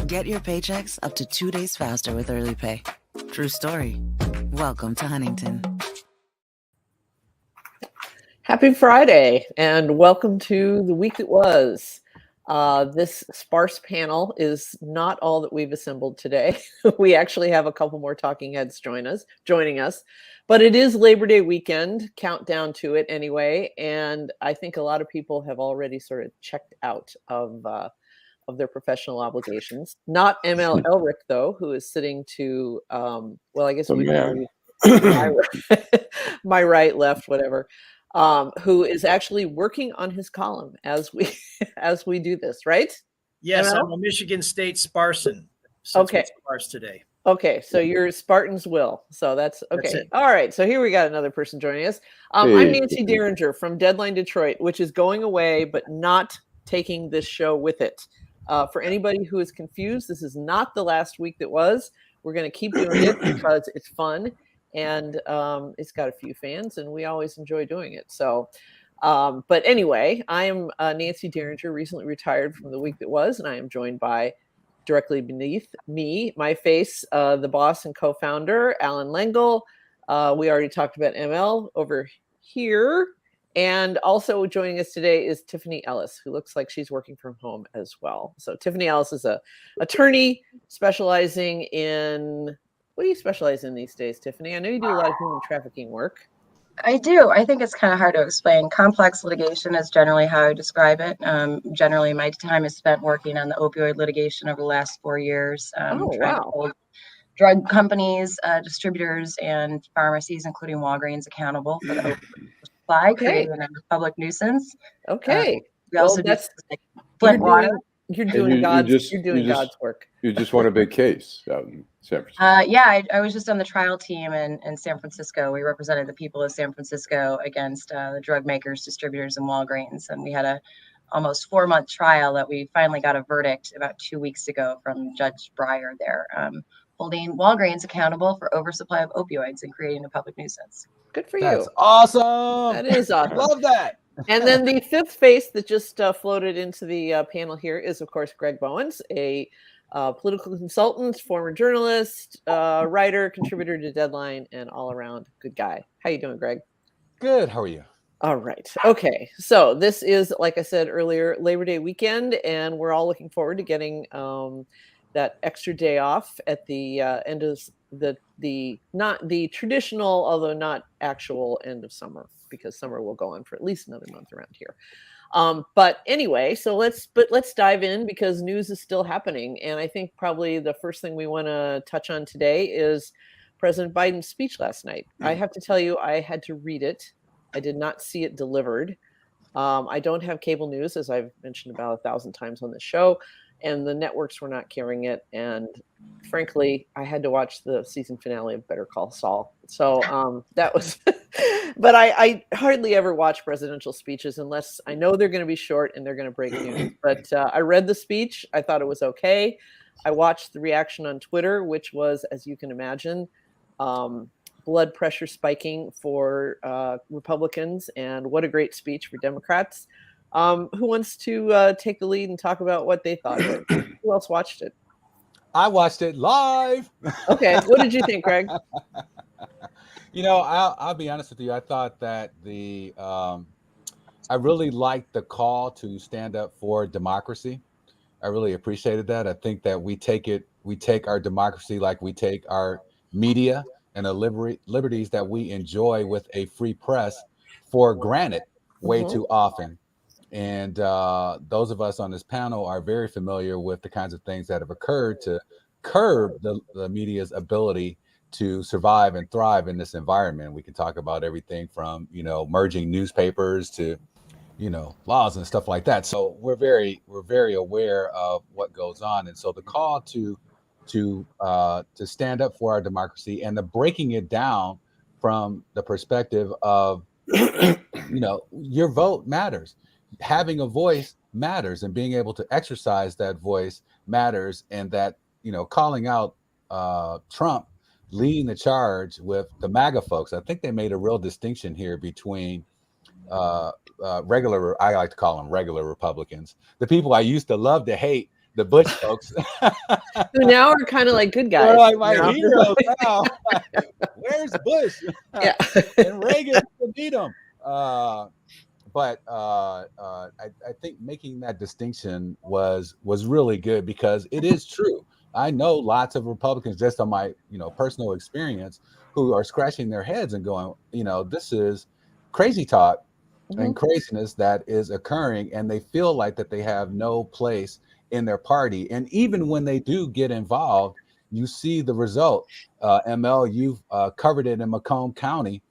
Get your paychecks up to 2 days faster with Early Pay. True story. Welcome to Huntington. Happy Friday, and welcome to the week that was. This sparse panel is not all that we've assembled today. We actually have a couple more talking heads joining us, but it is Labor Day weekend, countdown to it anyway, and I think a lot of people have already sort of checked out of their professional obligations. Not ML Elrick, though, who is sitting to, I guess we can my right, left, whatever. Who is actually working on his column as we do this, right? Yes, ML? I'm a Michigan State Spartan. Okay. Sparse today. Okay, so you're Spartan's Will. So that's okay. That's it. All right, so here we got another person joining us. I'm Nancy Derringer from Deadline Detroit, which is going away, but not taking this show with it. For anybody who is confused, this is not the last week that was. We're going to keep doing it because it's fun. And it's got a few fans, and we always enjoy doing it. So, but anyway, I am Nancy Derringer, recently retired from the week that was, and I am joined by, directly beneath me, my face, the boss and co-founder, Allan Lengel. We already talked about ML over here. And also joining us today is Tiffany Ellis, who looks like she's working from home as well. So Tiffany Ellis is an attorney specializing in... What do you specialize in these days, Tiffany? I know you do a lot of human trafficking work. I do. I think it's kind of hard to explain. Complex litigation is generally how I describe it. Generally, my time is spent working on the opioid litigation over the last 4 years. Trying to hold drug companies, distributors, and pharmacies, including Walgreens, accountable for the opioid supply, creating a public nuisance. Okay. We also do like Flint water. You're doing God's work. You just won a big case out in San Francisco. I was just on the trial team in San Francisco. We represented the people of San Francisco against the drug makers, distributors, and Walgreens. And we had a almost 4-month trial that we finally got a verdict about 2 weeks ago from Judge Breyer there, holding Walgreens accountable for oversupply of opioids and creating a public nuisance. Good for you. That's awesome. That is awesome. Love that. And then the fifth face that just floated into the panel here is, of course, Greg Bowens, a political consultant, former journalist, writer, contributor to Deadline, and all-around good guy. How you doing, Greg? Good. How are you? All right. Okay. So this is, like I said earlier, Labor Day weekend, and we're all looking forward to getting that extra day off at the end of the not the traditional, although not actual, end of summer, because summer will go on for at least another month around here. But anyway, so let's dive in, because news is still happening. And I think probably the first thing we want to touch on today is President Biden's speech last night. I have to tell you, I had to read it. I did not see it delivered. I don't have cable news, as I've mentioned about 1,000 times on this show, and the networks were not carrying it. And frankly, I had to watch the season finale of Better Call Saul. So that was, but I hardly ever watch presidential speeches unless I know they're going to be short and they're going to break news. But I read the speech. I thought it was okay. I watched the reaction on Twitter, which was, as you can imagine, blood pressure spiking for Republicans. And what a great speech for Democrats. Who wants to take the lead and talk about what they thought of it? Who else watched it? I watched it live. Okay. What did you think, Greg? I'll be honest with you. I thought that I really liked the call to stand up for democracy. I really appreciated that. I think that we take our democracy like we take our media and the liberties that we enjoy with a free press for granted way too often. And those of us on this panel are very familiar with the kinds of things that have occurred to curb the media's ability to survive and thrive in this environment. We can talk about everything from, merging newspapers to, laws and stuff like that. So we're very aware of what goes on. And so the call to stand up for our democracy and the breaking it down from the perspective of, your vote matters. Having a voice matters, and being able to exercise that voice matters. And that, calling out Trump leading the charge with the MAGA folks, I think they made a real distinction here between I like to call them regular Republicans, the people I used to love to hate the Bush folks. Who now are kind of like good guys. They're like my you know? heroes now. Where's Bush? Yeah. And Reagan beat him. But I think making that distinction was really good, because it is true. I know lots of Republicans, just on my personal experience, who are scratching their heads and going, this is crazy talk and craziness that is occurring, and they feel like that they have no place in their party. And even when they do get involved, you see the result. ML, you've covered it in Macomb County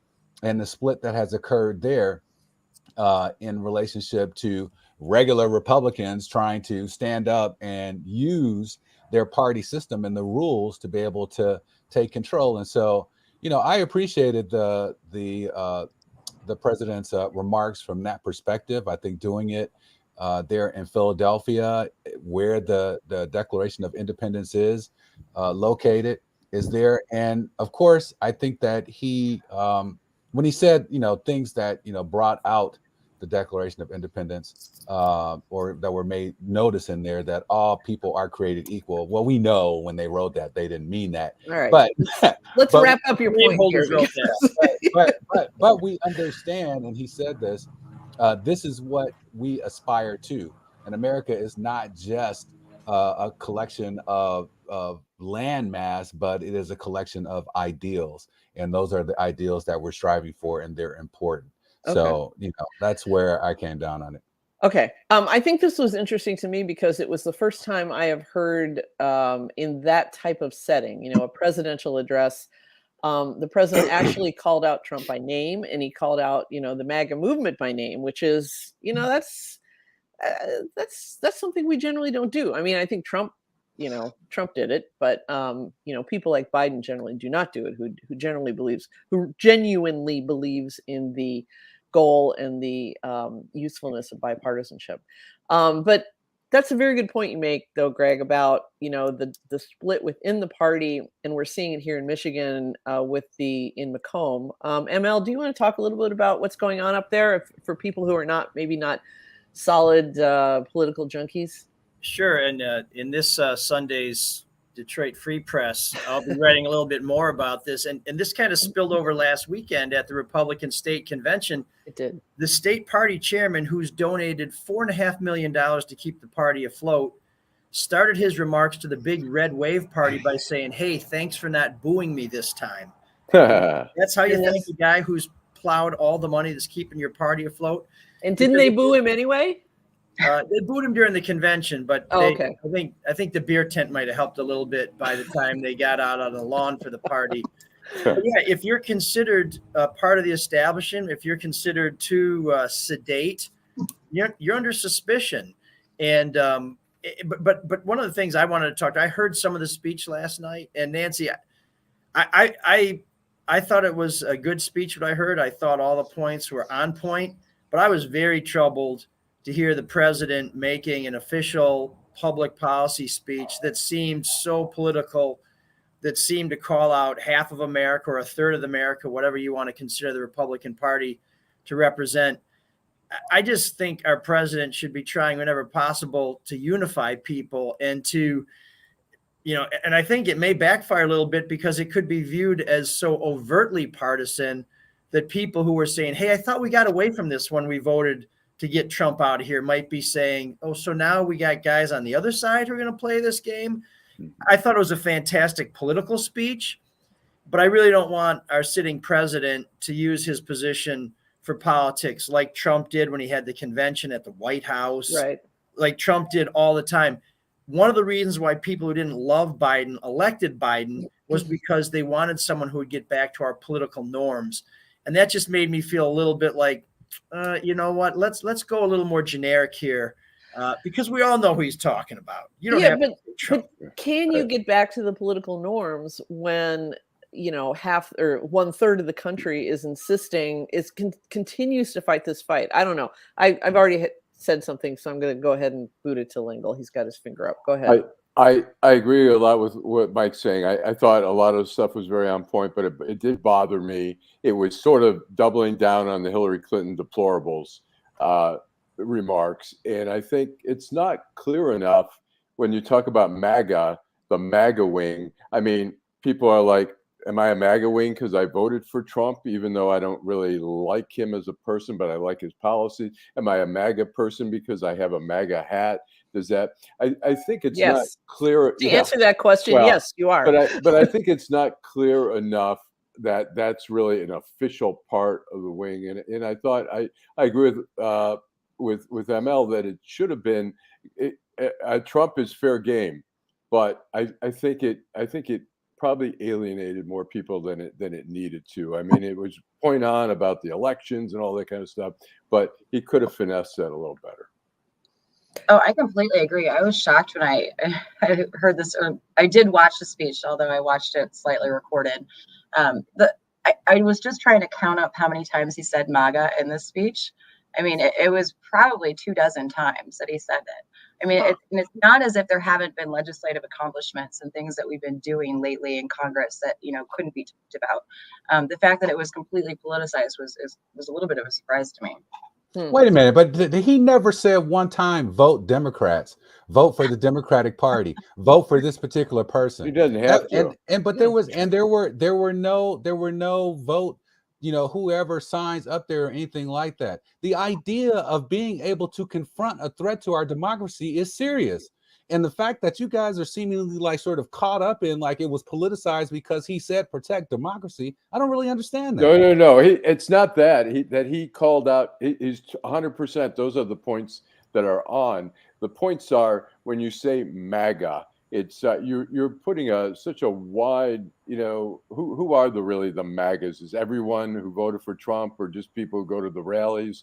and the split that has occurred there in relationship to regular Republicans trying to stand up and use their party system and the rules to be able to take control. And so, I appreciated the president's remarks from that perspective. I think doing it there in Philadelphia, where the Declaration of Independence is located, is there. And of course, I think that he, when he said, things that, brought out the Declaration of Independence, or that were made notice in there, that all people are created equal. Well, we know when they wrote that, they didn't mean that. All right. But let's wrap up your point here. Wrote that. but we understand, and he said this, this is what we aspire to. And America is not just a collection of land mass, but it is a collection of ideals. And those are the ideals that we're striving for, and they're important. Okay. So, that's where I came down on it. Okay. I think this was interesting to me because it was the first time I have heard in that type of setting, a presidential address. The president actually called out Trump by name, and he called out, the MAGA movement by name, which is, that's something we generally don't do. I mean, I think Trump did it, but people like Biden generally do not do it, who genuinely believes in the goal and the usefulness of bipartisanship. But that's a very good point you make, though, Greg, about the split within the party, and we're seeing it here in Michigan in Macomb. ML, do you want to talk a little bit about what's going on up there for people who are maybe not solid political junkies? Sure. And in this Sunday's Detroit Free Press, I'll be writing a little bit more about this. And this kind of spilled over last weekend at the Republican State Convention. It did. The state party chairman, who's donated $4.5 million to keep the party afloat, started his remarks to the big red wave party by saying, "Hey, thanks for not booing me this time." That's how you thank the guy who's plowed all the money that's keeping your party afloat. And didn't they boo him anyway? They booed him during the convention, but okay. I think the beer tent might have helped a little bit by the time they got out on the lawn for the party. But yeah, if you're considered part of the establishment, if you're considered too sedate, you're under suspicion. And but one of the things I wanted to talk to, I heard some of the speech last night, and Nancy, I thought it was a good speech. What I heard, I thought all the points were on point, but I was very troubled to hear the president making an official public policy speech that seemed so political, that seemed to call out half of America or a third of America, whatever you want to consider the Republican Party to represent. I just think our president should be trying whenever possible to unify people and to, and I think it may backfire a little bit because it could be viewed as so overtly partisan that people who were saying, "Hey, I thought we got away from this when we voted to get Trump out of here," might be saying, "Oh, so now we got guys on the other side who are going to play this game." I thought it was a fantastic political speech, but I really don't want our sitting president to use his position for politics like Trump did when he had the convention at the White House, right? Like Trump did all the time. One of the reasons why people who didn't love Biden elected Biden was because they wanted someone who would get back to our political norms. And that just made me feel a little bit like, you know what, let's go a little more generic here, because we all know who he's talking about. You don't have but can you get back to the political norms when half or 1/3 of the country is continues to fight this fight? I don't know. I've already said something, so I'm going to go ahead and boot it to Lengel. He's got his finger up. Go ahead. I agree a lot with what Mike's saying. I thought a lot of stuff was very on point, but it did bother me. It was sort of doubling down on the Hillary Clinton deplorables remarks. And I think it's not clear enough when you talk about MAGA, the MAGA wing, I mean, people are like, am I a MAGA wing because I voted for Trump, even though I don't really like him as a person, but I like his policy? Am I a MAGA person because I have a MAGA hat? Does that? I think it's not clear. To answer that question, yes, you are. But I think it's not clear enough that that's really an official part of the wing. And I thought I agree with ML that it should have been. Trump is fair game, but I think it probably alienated more people than it needed to. I mean, it was point on about the elections and all that kind of stuff, but he could have finessed that a little better. Oh, I completely agree. I was shocked when I heard this. I did watch the speech, although I watched it slightly recorded. I was just trying to count up how many times he said MAGA in this speech. I mean, it was probably 24 times that he said it. I mean, it's not as if there haven't been legislative accomplishments and things that we've been doing lately in Congress that, couldn't be talked about. The fact that it was completely politicized was a little bit of a surprise to me. Wait a minute, but he never said one time, vote Democrats, vote for the Democratic Party, vote for this particular person. He doesn't have to. But there were no vote, whoever signs up there or anything like that. The idea of being able to confront a threat to our democracy is serious. And the fact that you guys are seemingly like sort of caught up in like it was politicized because he said protect democracy, I don't really understand that. No. It's not that he called out. He's 100%. Those are the points that are on. The points are when you say MAGA, it's you're putting such a wide, who are the MAGAs? Is everyone who voted for Trump or just people who go to the rallies?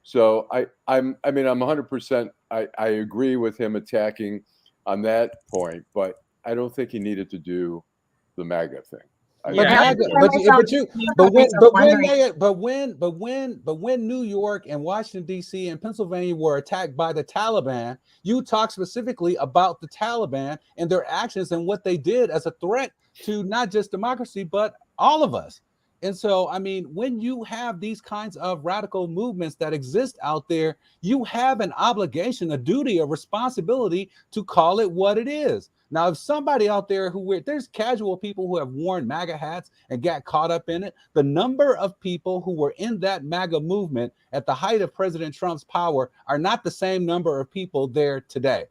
So I'm 100%. I agree with him attacking on that point, but I don't think he needed to do the MAGA thing. But when New York and Washington D.C. and Pennsylvania were attacked by the Taliban, you talk specifically about the Taliban and their actions and what they did as a threat to not just democracy but all of us. And so, I mean, when you have these kinds of radical movements that exist out there, you have an obligation, a duty, a responsibility to call it what it is. Now, if somebody out there there's casual people who have worn MAGA hats and got caught up in it, the number of people who were in that MAGA movement at the height of President Trump's power are not the same number of people there today.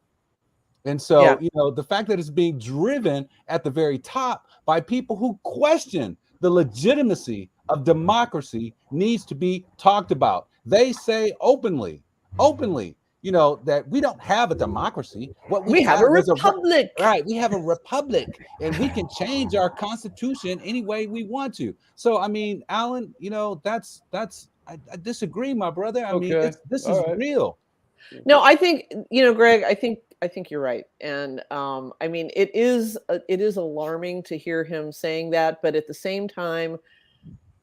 And so, the fact that it's being driven at the very top by people who question the legitimacy of democracy needs to be talked about. They say openly, that we don't have a democracy. What we have a republic. Right. We have a republic and we can change our constitution any way we want to. So, I mean, Allan, I disagree, my brother. I mean, this is real. No, I think, Greg, I think you're right. And I mean, it is alarming to hear him saying that, but at the same time,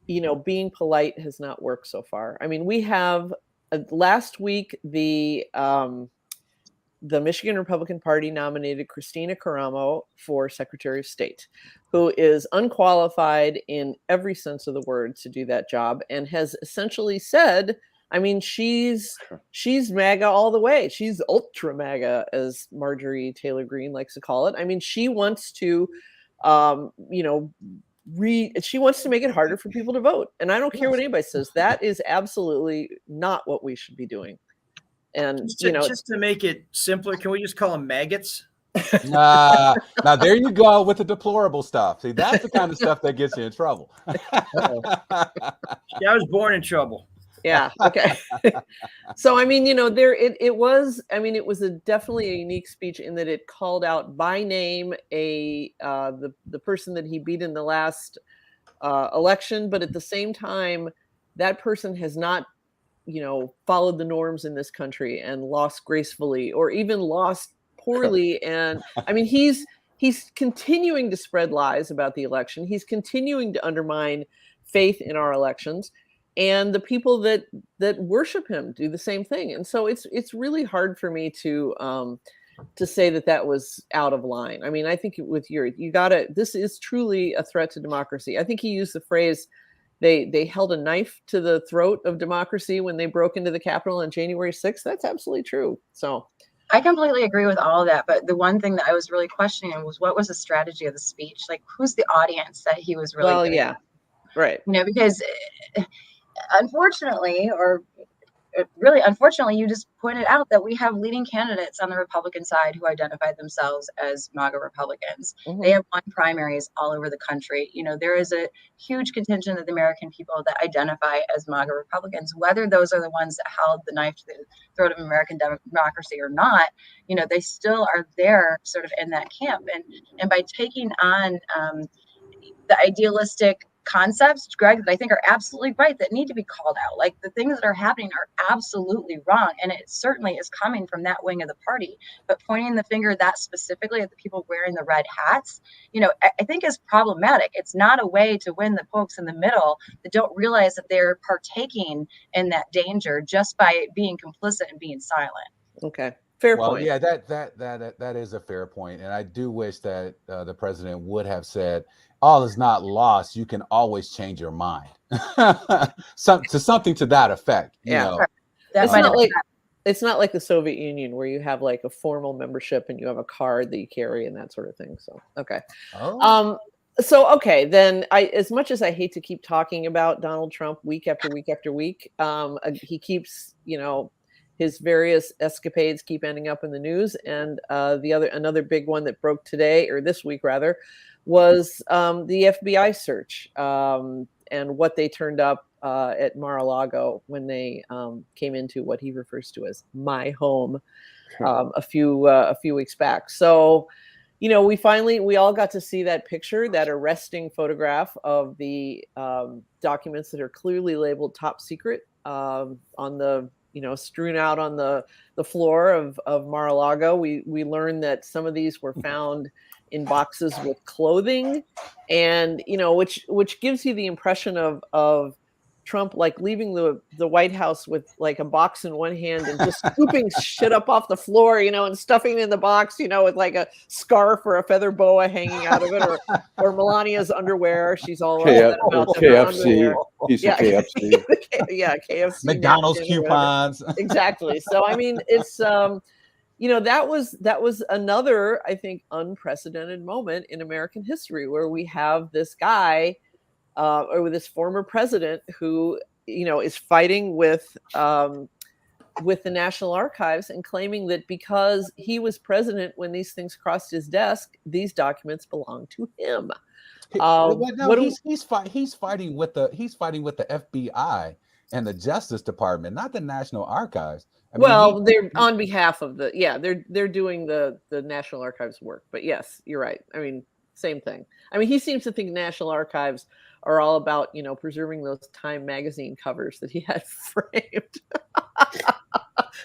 being polite has not worked so far. I mean, we have last week the Michigan Republican Party nominated Christina Caramo for Secretary of State, who is unqualified in every sense of the word to do that job, and has essentially said, I mean, she's MAGA all the way. She's ultra MAGA, as Marjorie Taylor Greene likes to call it. I mean, she wants to, she wants to make it harder for people to vote. And I don't care what anybody says. That is absolutely not what we should be doing. And just to make it simpler, can we just call them maggots? Now there you go with the deplorable stuff. See, that's the kind of stuff that gets you in trouble. Yeah, I was born in trouble. Yeah. Okay. So, I mean, it was definitely a unique speech in that it called out by name the person that he beat in the last election. But at the same time, that person has not, followed the norms in this country and lost gracefully or even lost poorly. And I mean, he's continuing to spread lies about the election. He's continuing to undermine faith in our elections. And the people that worship him do the same thing. And so it's really hard for me to say that was out of line. I mean, I think with this is truly a threat to democracy. I think he used the phrase, they held a knife to the throat of democracy when they broke into the Capitol on January 6th. That's absolutely true. So I completely agree with all of that. But the one thing that I was really questioning was what was the strategy of the speech? Like, who's the audience that he was really Well, giving? yeah, right. Because unfortunately, or really unfortunately, you just pointed out that we have leading candidates on the Republican side who identify themselves as MAGA Republicans. Mm-hmm. They have won primaries all over the country. There is a huge contingent of the American people that identify as MAGA Republicans, whether those are the ones that held the knife to the throat of American democracy or not. They still are there sort of in that camp. And by taking on the idealistic concepts, Greg, that I think are absolutely right, that need to be called out. Like, the things that are happening are absolutely wrong. And it certainly is coming from that wing of the party. But pointing the finger that specifically at the people wearing the red hats, I think is problematic. It's not a way to win the folks in the middle that don't realize that they're partaking in that danger just by being complicit and being silent. Okay. Fair Well, point. yeah, that is a fair point, and I do wish that the president would have said, "All is not lost. You can always change your mind." Something to that effect. Yeah. It's not like the Soviet Union where you have like a formal membership and you have a card that you carry and that sort of thing. So okay. Oh. So okay, then as much as I hate to keep talking about Donald Trump week after week after week, he keeps his various escapades keep ending up in the news. And another big one that broke today, or this week rather, was the FBI search and what they turned up at Mar-a-Lago when they came into what he refers to as my home a few weeks back. So, we all got to see that picture, that arresting photograph of the documents that are clearly labeled top secret on the strewn out on the floor of Mar-a-Lago. We learned that some of these were found in boxes with clothing, and which gives you the impression of Trump like leaving the White House with like a box in one hand and just scooping shit up off the floor, and stuffing it in the box, with like a scarf or a feather boa hanging out of it, or Melania's underwear. She's all upset about KFC, piece of KFC. Yeah, KFC. McDonald's coupons. Exactly. So I mean, it's that was another, I think, unprecedented moment in American history where we have this guy or this former president who is fighting with the National Archives and claiming that because he was president when these things crossed his desk, these documents belong to him. He's fighting with the FBI and the Justice Department, not the National Archives. They're on behalf of they're doing the National Archives work. But yes, you're right. I mean, same thing. I mean, he seems to think National Archives are all about, preserving those Time magazine covers that he had framed.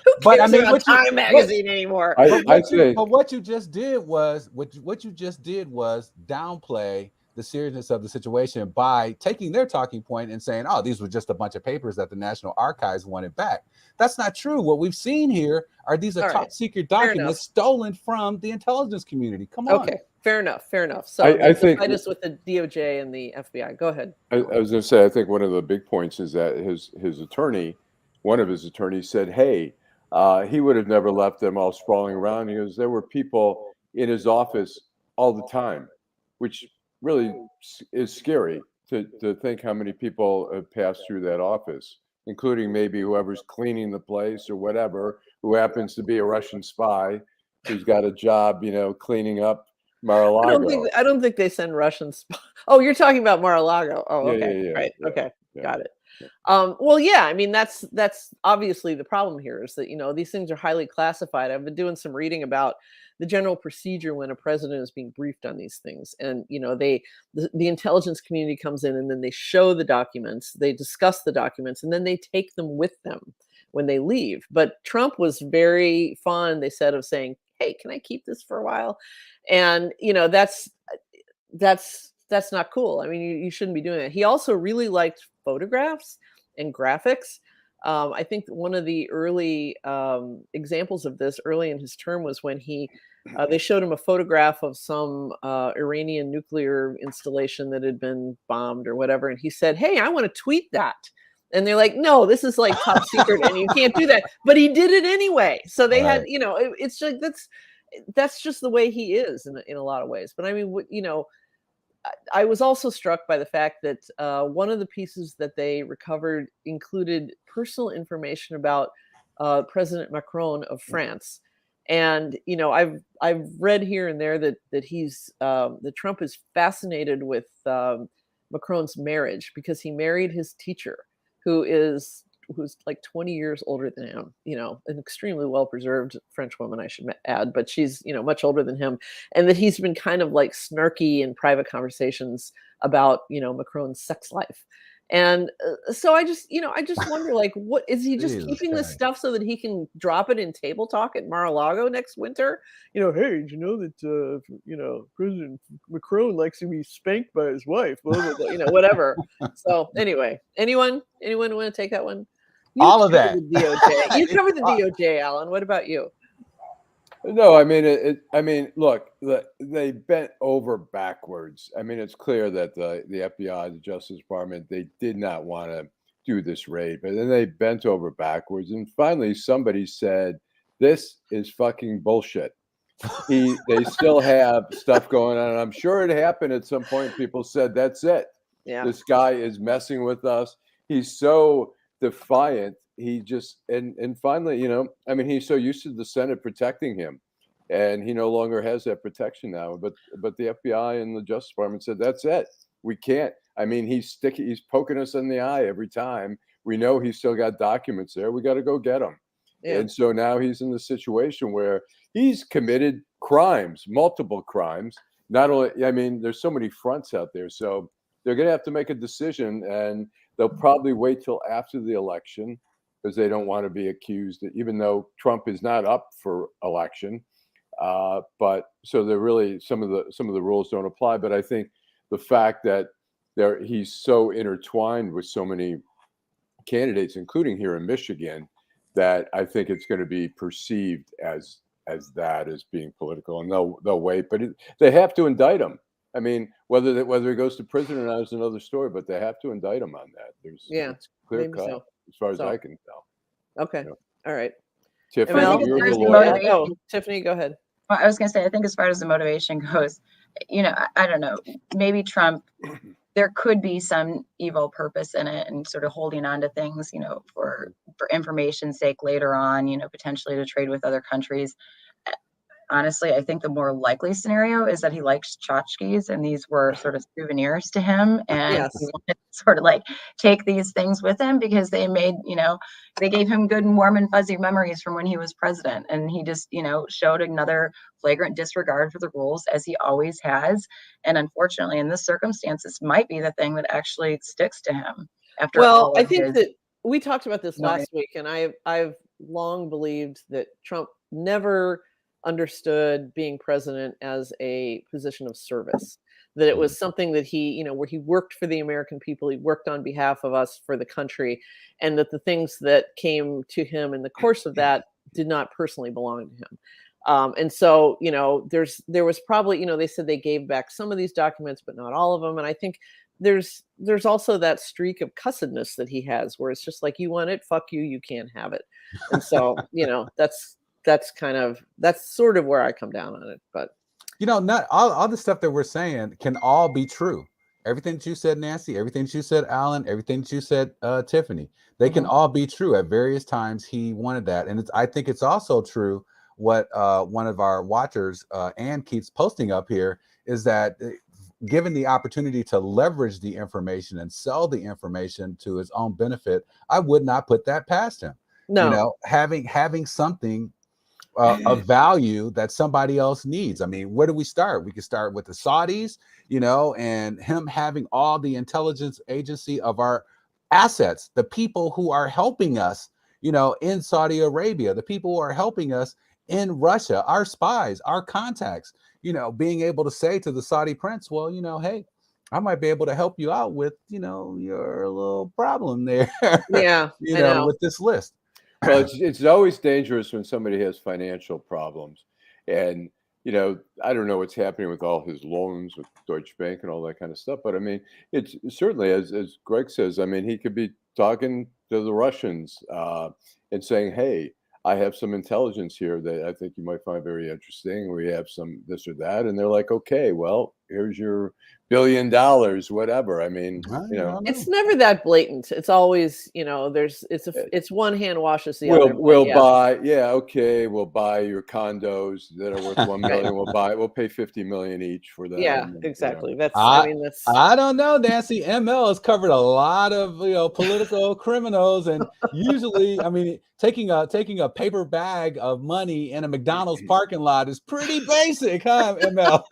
Who cares about Time magazine anymore? But what you just did was downplay the seriousness of the situation by taking their talking point and saying, "Oh, these were just a bunch of papers that the National Archives wanted back." That's not true. What we've seen here are these top secret documents stolen from the intelligence community. Come on. Okay, fair enough. So I think fight us with the DOJ and the FBI. Go ahead. I was going to say, I think one of the big points is that one of his attorneys said, "Hey, he would have never left them all sprawling around." He goes, "There were people in his office all the time," which really is scary to think how many people have passed through that office, including maybe whoever's cleaning the place or whatever, who happens to be a Russian spy who's got a job, cleaning up Mar-a-Lago. I don't think they send Russian spies. Oh, you're talking about Mar-a-Lago. Oh, okay. Yeah, right. Yeah, okay. Yeah. Got it. Well, yeah, I mean, that's obviously the problem here is that, these things are highly classified. I've been doing some reading about the general procedure when a president is being briefed on these things. And, the intelligence community comes in and then they show the documents, they discuss the documents, and then they take them with them when they leave. But Trump was very fond, they said, of saying, "Hey, can I keep this for a while?" And, that's not cool. I mean, you shouldn't be doing that. He also really liked photographs and graphics. I think one of the early examples of this early in his term was when they showed him a photograph of some Iranian nuclear installation that had been bombed or whatever. And he said, "Hey, I want to tweet that." And they're like, no, this is like top secret and you can't do that. But he did it anyway. So they had, it's like, that's just the way he is in a lot of ways. But I mean, I was also struck by the fact that one of the pieces that they recovered included personal information about President Macron of France. And I've read here and there that that Trump is fascinated with Macron's marriage because he married his teacher, who's like 20 years older than him, an extremely well-preserved French woman, I should add, but she's, much older than him. And that he's been kind of like snarky in private conversations about, Macron's sex life. And so I just wonder, like, what is he just keeping this stuff so that he can drop it in table talk at Mar-a-Lago next winter? Hey, did you know that, President Macron likes to be spanked by his wife, blah, blah, blah, whatever. So anyway, anyone want to take that one? All of that. DOJ. You covered the DOJ, Allan. What about you? No, I mean, look, they bent over backwards. I mean, it's clear that the FBI, the Justice Department, they did not want to do this raid, but then they bent over backwards. And finally, somebody said, this is fucking bullshit. They still have stuff going on. And I'm sure it happened at some point. People said, that's it. Yeah. This guy is messing with us. He's so defiant. He just and finally, he's so used to the Senate protecting him, and he no longer has that protection now. But the FBI and the Justice Department said, that's it. We can't. I mean, he's poking us in the eye every time. We know he's still got documents there. We got to go get him. Yeah. And so now he's in the situation where he's committed crimes, multiple crimes. Not only, there's so many fronts out there. So they're going to have to make a decision, and they'll probably wait till after the election, because they don't want to be accused, even though Trump is not up for election. But so they're really some of the rules don't apply. But I think the fact that he's so intertwined with so many candidates, including here in Michigan, that I think it's going to be perceived as being political, and they'll wait. But they have to indict him. I mean, whether he goes to prison or not is another story. But they have to indict him on that. It's clear cut. So. As far as I can tell. Okay. All right. Tiffany, you're the lawyer. Tiffany, go ahead. Well, I was going to say, I think as far as the motivation goes, I don't know, maybe Trump, there could be some evil purpose in it and sort of holding on to things, for information's sake later on, potentially to trade with other countries. Honestly, I think the more likely scenario is that he likes tchotchkes, and these were sort of souvenirs to him, and he wanted to sort of like take these things with him because they made, they gave him good and warm and fuzzy memories from when he was president, and he just, showed another flagrant disregard for the rules, as he always has. And unfortunately, in this circumstance, this might be the thing that actually sticks to him. I think that we talked about this last week, and I've long believed that Trump never understood being president as a position of service, that it was something that he, where he worked for the American people, he worked on behalf of us, for the country, and that the things that came to him in the course of that did not personally belong to him. And so, there was probably, they said they gave back some of these documents, but not all of them. And I think there's also that streak of cussedness that he has, where it's just like, you want it, fuck you, you can't have it. And so, that's sort of where I come down on it. But not all the stuff that we're saying can all be true. Everything that you said, Nancy, everything that you said, Allan, everything that you said, Tiffany, they can all be true. At various times he wanted that. And I think it's also true what one of our watchers, Ann, keeps posting up here, is that given the opportunity to leverage the information and sell the information to his own benefit, I would not put that past him. No, having something of value that somebody else needs. I mean, where do we start? We could start with the Saudis, and him having all the intelligence agency of our assets, the people who are helping us, in Saudi Arabia, the people who are helping us in Russia, our spies, our contacts, being able to say to the Saudi prince, well, hey, I might be able to help you out with, your little problem there. Yeah, with this list. Well, it's always dangerous when somebody has financial problems, and I don't know what's happening with all his loans with Deutsche Bank and all that kind of stuff. But I mean, it's certainly, as Greg says, I mean, he could be talking to the Russians and saying, hey, I have some intelligence here that I think you might find very interesting. We have some this or that. And they're like, okay, well, here's your $1 billion, whatever. I mean, it's never that blatant. It's always, it's one hand washes the other. We'll buy, okay, we'll buy your condos that are worth $1 million. We'll pay $50 million each for that. Yeah, exactly. That's I don't know, Nancy. ML has covered a lot of political criminals, and usually, I mean, taking a paper bag of money in a McDonald's parking lot is pretty basic, huh, ML?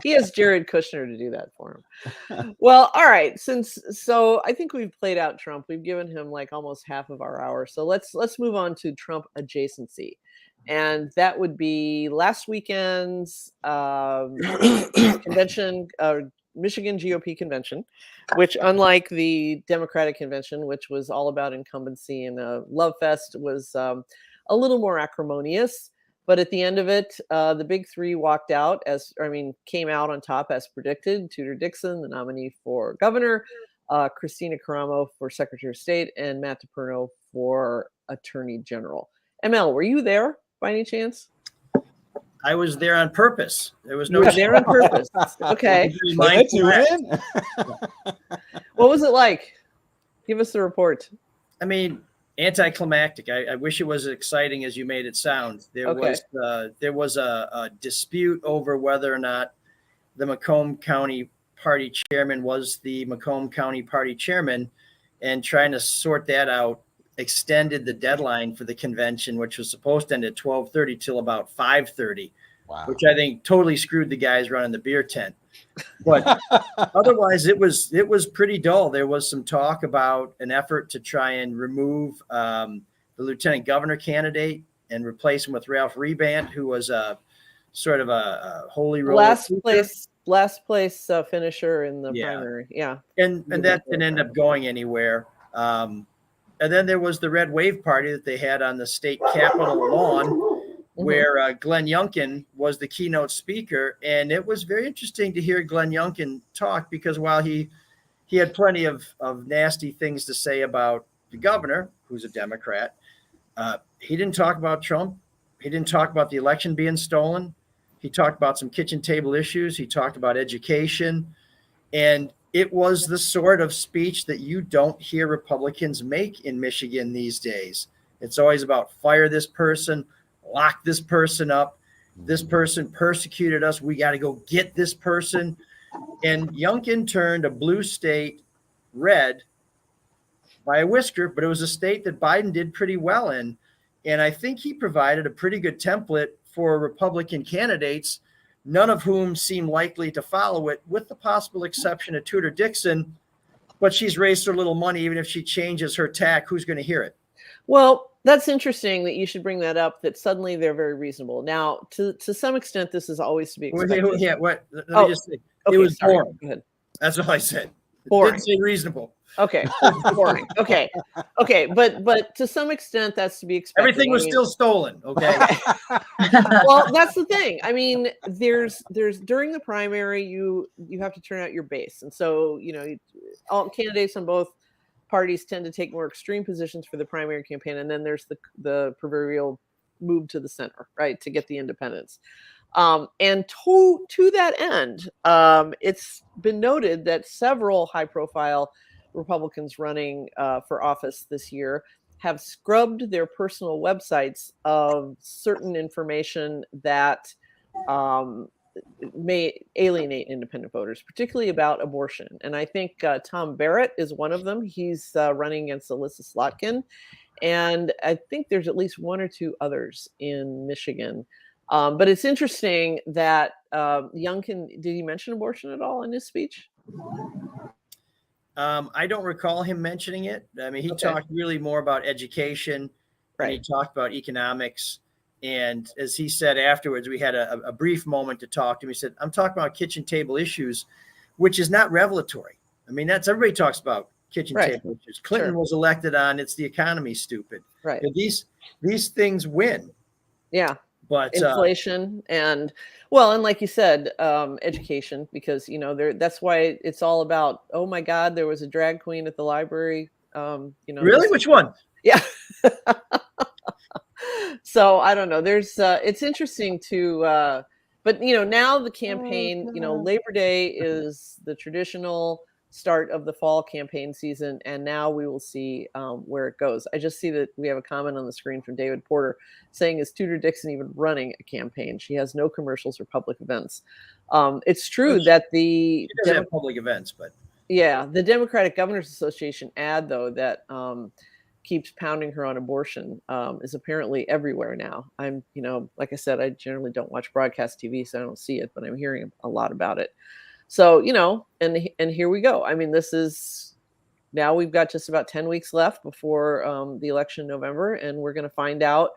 He has Jared Kushner to do that for him. Well, all right. So I think we've played out Trump. We've given him like almost half of our hour. So let's move on to Trump adjacency. And that would be last weekend's convention, Michigan GOP convention, which, unlike the Democratic convention, which was all about incumbency and a love fest, was a little more acrimonious. But at the end of it, the big three came out on top as predicted. Tudor Dixon, the nominee for governor, Christina Caramo for Secretary of State, and Matt DePerno for Attorney General. ML, were you there by any chance? I was there on purpose. There was no. You were there on purpose. Okay. What was it like? Give us the report. I mean, anticlimactic. I wish it was as exciting as you made it sound. There was a dispute over whether or not the Macomb County Party chairman was the Macomb County Party chairman, and trying to sort that out extended the deadline for the convention, which was supposed to end at 12:30 till about 5:30, which I think totally screwed the guys running the beer tent. But otherwise, it was pretty dull. There was some talk about an effort to try and remove the lieutenant governor candidate and replace him with Ralph Rebant, who was a sort of a holy roller. Last place finisher in the primary. Yeah. And that didn't end up going anywhere. And then there was the Red Wave Party that they had on the state capitol lawn, where Glenn Youngkin was the keynote speaker. And it was very interesting to hear Glenn Youngkin talk, because while he had plenty of nasty things to say about the governor, who's a Democrat, he didn't talk about Trump. He didn't talk about the election being stolen. He talked about some kitchen table issues. He talked about education. And it was the sort of speech that you don't hear Republicans make in Michigan these days. It's always about fire this person, lock this person up. This person persecuted us. We got to go get this person. And Youngkin turned a blue state red by a whisker, but it was a state that Biden did pretty well in. And I think he provided a pretty good template for Republican candidates, none of whom seem likely to follow it, with the possible exception of Tudor Dixon. But she's raised her little money. Even if she changes her tack, who's going to hear it? Well, that's interesting that you should bring that up, that suddenly they're very reasonable. Now, to some extent, this is always to be expected. Let me just say, it was boring. Go ahead. That's all I said. Boring. Didn't say reasonable. Okay. Boring. Okay. But to some extent, that's to be expected. Everything was still stolen. Okay. Well, that's the thing. I mean, there's during the primary, you have to turn out your base. And so, all candidates on both parties tend to take more extreme positions for the primary campaign. And then there's the proverbial move to the center, right, to get the independents. And to that end, it's been noted that several high-profile Republicans running for office this year have scrubbed their personal websites of certain information that may alienate independent voters, particularly about abortion. And I think Tom Barrett is one of them. He's running against Alyssa Slotkin. And I think there's at least one or two others in Michigan. But it's interesting that Youngkin, did he mention abortion at all in his speech? I don't recall him mentioning it. I mean, he talked really more about education, right? And he talked about economics. And as he said afterwards, we had a brief moment to talk to him. He said, I'm talking about kitchen table issues, which is not revelatory. I mean, everybody talks about kitchen table issues. Clinton was elected on, it's the economy, stupid. Right. But these things win. Yeah. But inflation and like you said, education, because that's why it's all about, oh my God, there was a drag queen at the library. Really, which one? Yeah. So I don't know. There's it's interesting to but now the campaign, Labor Day is the traditional start of the fall campaign season, and now we will see where it goes. I just see that we have a comment on the screen from David Porter saying, is Tudor Dixon even running a campaign? She has no commercials or public events. It's true that she doesn't have public events, but yeah, the Democratic Governors Association ad, though, that keeps pounding her on abortion is apparently everywhere now. I'm, like I said, I generally don't watch broadcast TV, so I don't see it, but I'm hearing a lot about it. So, and here we go. I mean, now we've got just about 10 weeks left before the election in November, and we're going to find out,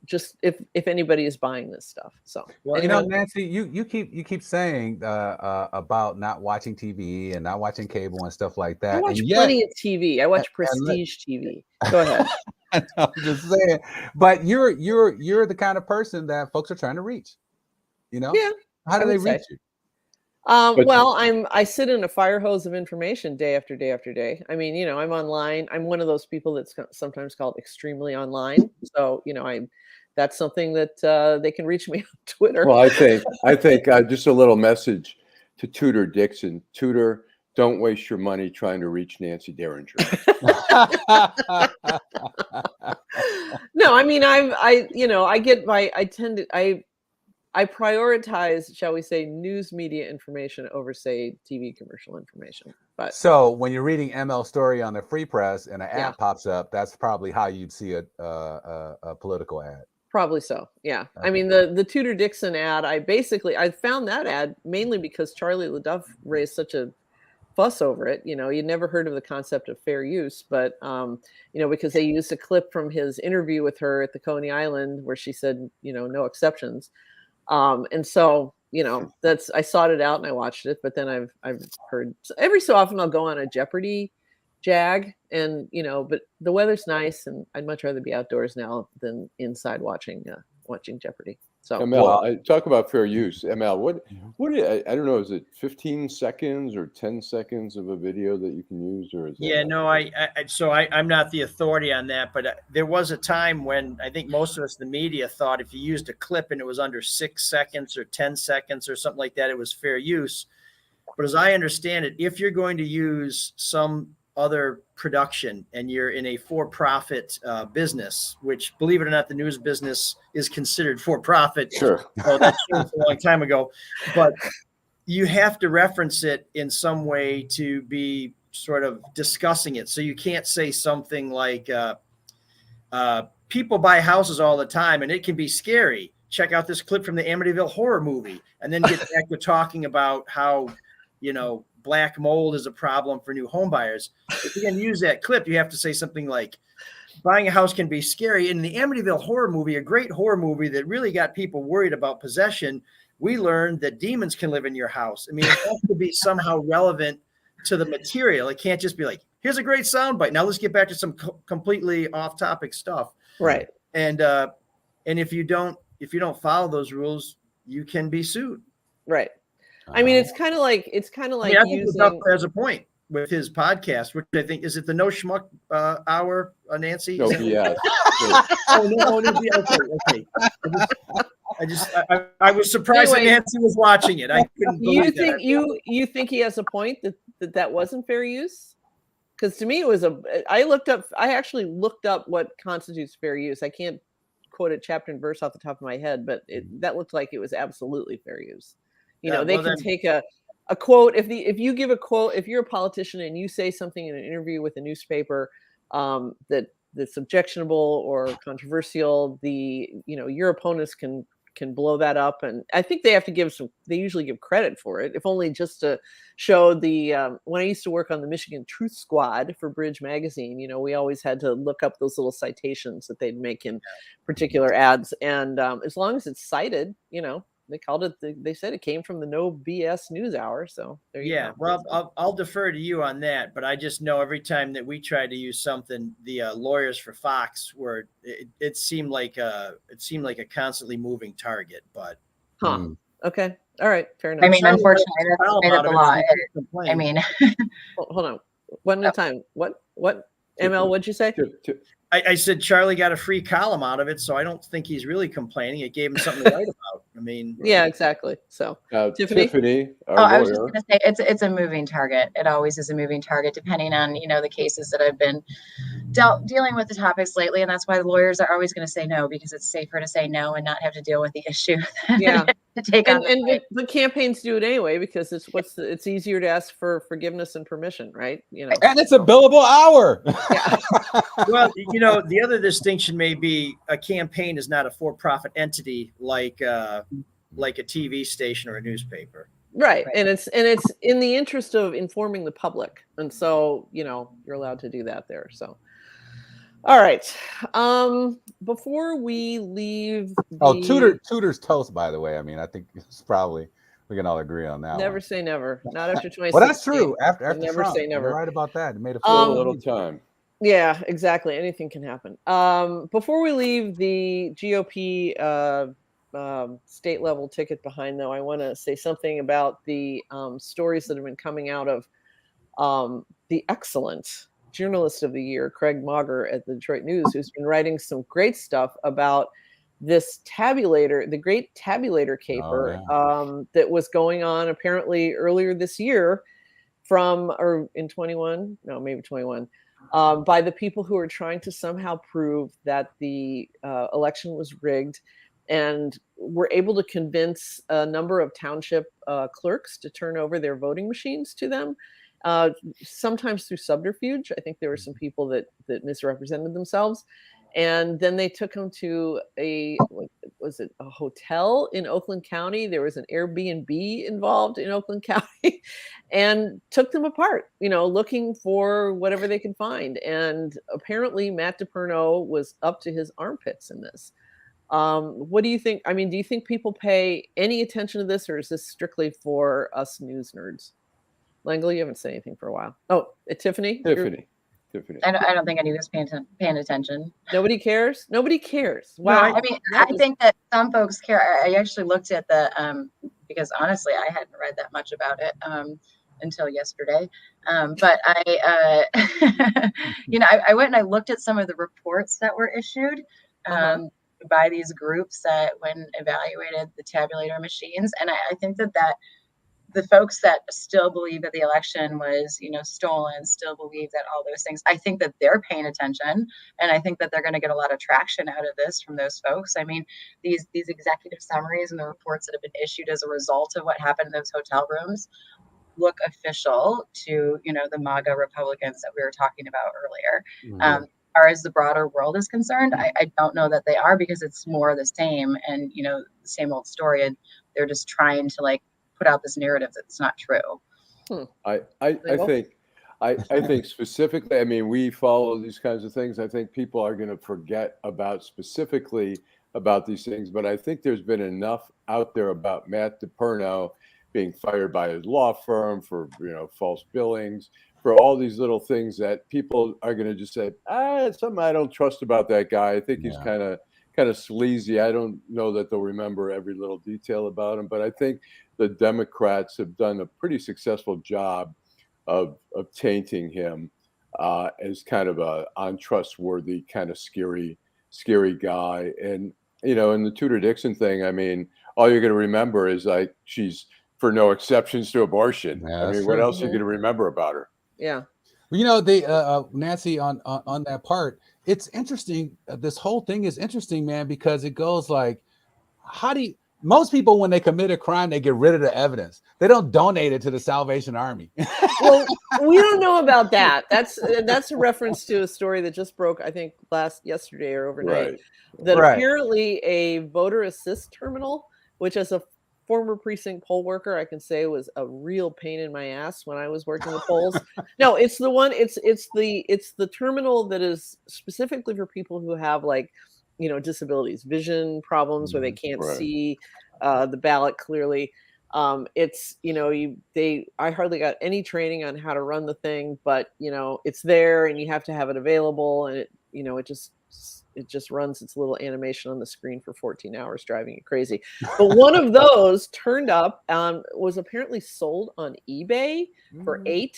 just if anybody is buying this stuff. So, well, Nancy, you keep saying about not watching TV and not watching cable and stuff like that. I watch plenty of TV. I watch prestige TV. Go ahead. I'm just saying, but you're the kind of person that folks are trying to reach. Yeah. How do they reach you? Well, I sit in a fire hose of information day after day after day. I mean, I'm online. I'm one of those people that's sometimes called extremely online. So, that's something that they can reach me on Twitter. Well, I think just a little message to Tudor Dixon. Tudor, don't waste your money trying to reach Nancy Derringer. No, I mean, I prioritize, shall we say, news media information over, say, TV commercial information. But so when you're reading ML Story on the Free Press and an ad pops up, that's probably how you'd see a political ad. Probably so. Yeah. Okay. I mean, the Tudor Dixon ad, I found that ad mainly because Charlie LaDuff raised such a fuss over it. You'd never heard of the concept of fair use, but because they used a clip from his interview with her at the Coney Island where she said, no exceptions. And so, I sought it out and I watched it, but then I've heard every so often I'll go on a Jeopardy jag and, but the weather's nice and I'd much rather be outdoors now than inside watching Jeopardy. So ML, I talk about fair use. ML, what I don't know, is it 15 seconds or 10 seconds of a video that you can use, or is I'm not the authority on that, but there was a time when I think most of us in the media thought if you used a clip and it was under 6 seconds or 10 seconds or something like that, it was fair use. But as I understand it, if you're going to use some other production and you're in a for-profit business, which, believe it or not, the news business is considered for-profit. Sure. Oh, that changed a long time ago. But you have to reference it in some way to be sort of discussing it. So you can't say something like people buy houses all the time and it can be scary. Check out this clip from the Amityville horror movie, and then get back to talking about how, black mold is a problem for new home buyers. If you're going to use that clip, you have to say something like, buying a house can be scary. In the Amityville horror movie, a great horror movie that really got people worried about possession, we learned that demons can live in your house. I mean, it has to be somehow relevant to the material. It can't just be like, here's a great soundbite. Now let's get back to some completely off-topic stuff. Right. And if you don't follow those rules, you can be sued. Right. I mean, it's kind of like I think using has a point with his podcast, which I think is it the No Schmuck hour, Nancy? No, yeah. Okay. I was surprised that Nancy was watching it. I couldn't believe that. You think he has a point that wasn't fair use? Because to me, it was I actually looked up what constitutes fair use. I can't quote a chapter and verse off the top of my head, but that looked like it was absolutely fair use. They can take a quote. If you give a quote, if you're a politician and you say something in an interview with a newspaper that's objectionable or controversial, your opponents can blow that up. And I think they usually give credit for it, if only just to show when I used to work on the Michigan Truth Squad for Bridge Magazine, we always had to look up those little citations that they'd make in particular ads. And as long as it's cited, they called it. They said it came from the No BS News Hour. So there you go. Well, I'll defer to you on that, but I just know every time that we tried to use something, the lawyers for Fox were it seemed like a constantly moving target. But okay, all right, fair enough. I mean, unfortunately, that's the way that the law is. I mean, hold on, one at a time. What? ML, what'd you say? I said Charlie got a free column out of it, so I don't think he's really complaining. It gave him something to write about. I mean, yeah, exactly. So, Tiffany, I was just going to say it's a moving target. It always is a moving target, depending on the cases that I've been dealing with the topics lately, and that's why the lawyers are always going to say no, because it's safer to say no and not have to deal with the issue. Yeah, to take on the campaigns do it anyway, because it's easier to ask for forgiveness and permission, right? And it's a billable hour. Yeah. Well, the other distinction may be a campaign is not a for-profit entity like a TV station or a newspaper. Right. And it's in the interest of informing the public. And so, you're allowed to do that there. So, all right. Before we leave. Tudor's toast, by the way. I mean, I think it's probably, we can all agree on that. Never say never. Not after 2016. Well, that's true. After never Trump, say never. You're right about that. It made a little time. Yeah, exactly. Anything can happen. Before we leave the GOP state level ticket behind, though, I want to say something about the stories that have been coming out of the excellent journalist of the year, Craig Mauger at the Detroit News, who's been writing some great stuff about this tabulator, the great tabulator caper that was going on apparently earlier this year in 21, no, maybe 21. By the people who are trying to somehow prove that the election was rigged, and were able to convince a number of township clerks to turn over their voting machines to them, sometimes through subterfuge. I think there were some people that misrepresented themselves. And then they took them to a hotel in Oakland County. There was an Airbnb involved in Oakland County, and took them apart, looking for whatever they could find. And apparently Matt DePerno was up to his armpits in this. What do you think? I mean, do you think people pay any attention to this, or is this strictly for us news nerds? Lengel, you haven't said anything for a while. Oh, Tiffany? Tiffany. I don't think anyone's paying attention. Nobody cares? Nobody cares. Wow. No, I mean, I think that some folks care. I actually looked at because honestly, I hadn't read that much about it until yesterday. But I went and I looked at some of the reports that were issued by these groups that when evaluated the tabulator machines. And I think that the folks that still believe that the election was, stolen, still believe that all those things, I think that they're paying attention. And I think that they're going to get a lot of traction out of this from those folks. I mean, these executive summaries and the reports that have been issued as a result of what happened in those hotel rooms look official to, the MAGA Republicans that we were talking about earlier. Mm-hmm. As far as the broader world is concerned, I don't know that they are, because it's more of the same and, the same old story. And they're just trying to put out this narrative that's not true. I think specifically, I mean, we follow these kinds of things. I think people are going to forget specifically about these things, but I think there's been enough out there about Matt DePerno being fired by his law firm for, false billings, for all these little things that people are going to just say, it's something I don't trust about that guy. I think he's kind of sleazy. I don't know that they'll remember every little detail about him, but I think the Democrats have done a pretty successful job of tainting him as kind of a untrustworthy, kind of scary guy. And, in the Tudor Dixon thing, I mean, all you're going to remember is she's for no exceptions to abortion. Yeah, I mean, what else are you going to remember about her? Yeah. Well, Nancy, on that part, it's interesting. This whole thing is interesting, man, because it goes most people, when they commit a crime, they get rid of the evidence. They don't donate it to the Salvation Army. Well, we don't know about that. That's a reference to a story that just broke, I think, yesterday or overnight. Right. That apparently a voter assist terminal, which as a former precinct poll worker, I can say was a real pain in my ass when I was working with polls. No, it's the one. It's the terminal that is specifically for people who have disabilities, vision problems where they can't see the ballot clearly. It's, I hardly got any training on how to run the thing, but it's there and you have to have it available, and it just runs its little animation on the screen for 14 hours, driving you crazy. But one of those turned up, was apparently sold on eBay for $8.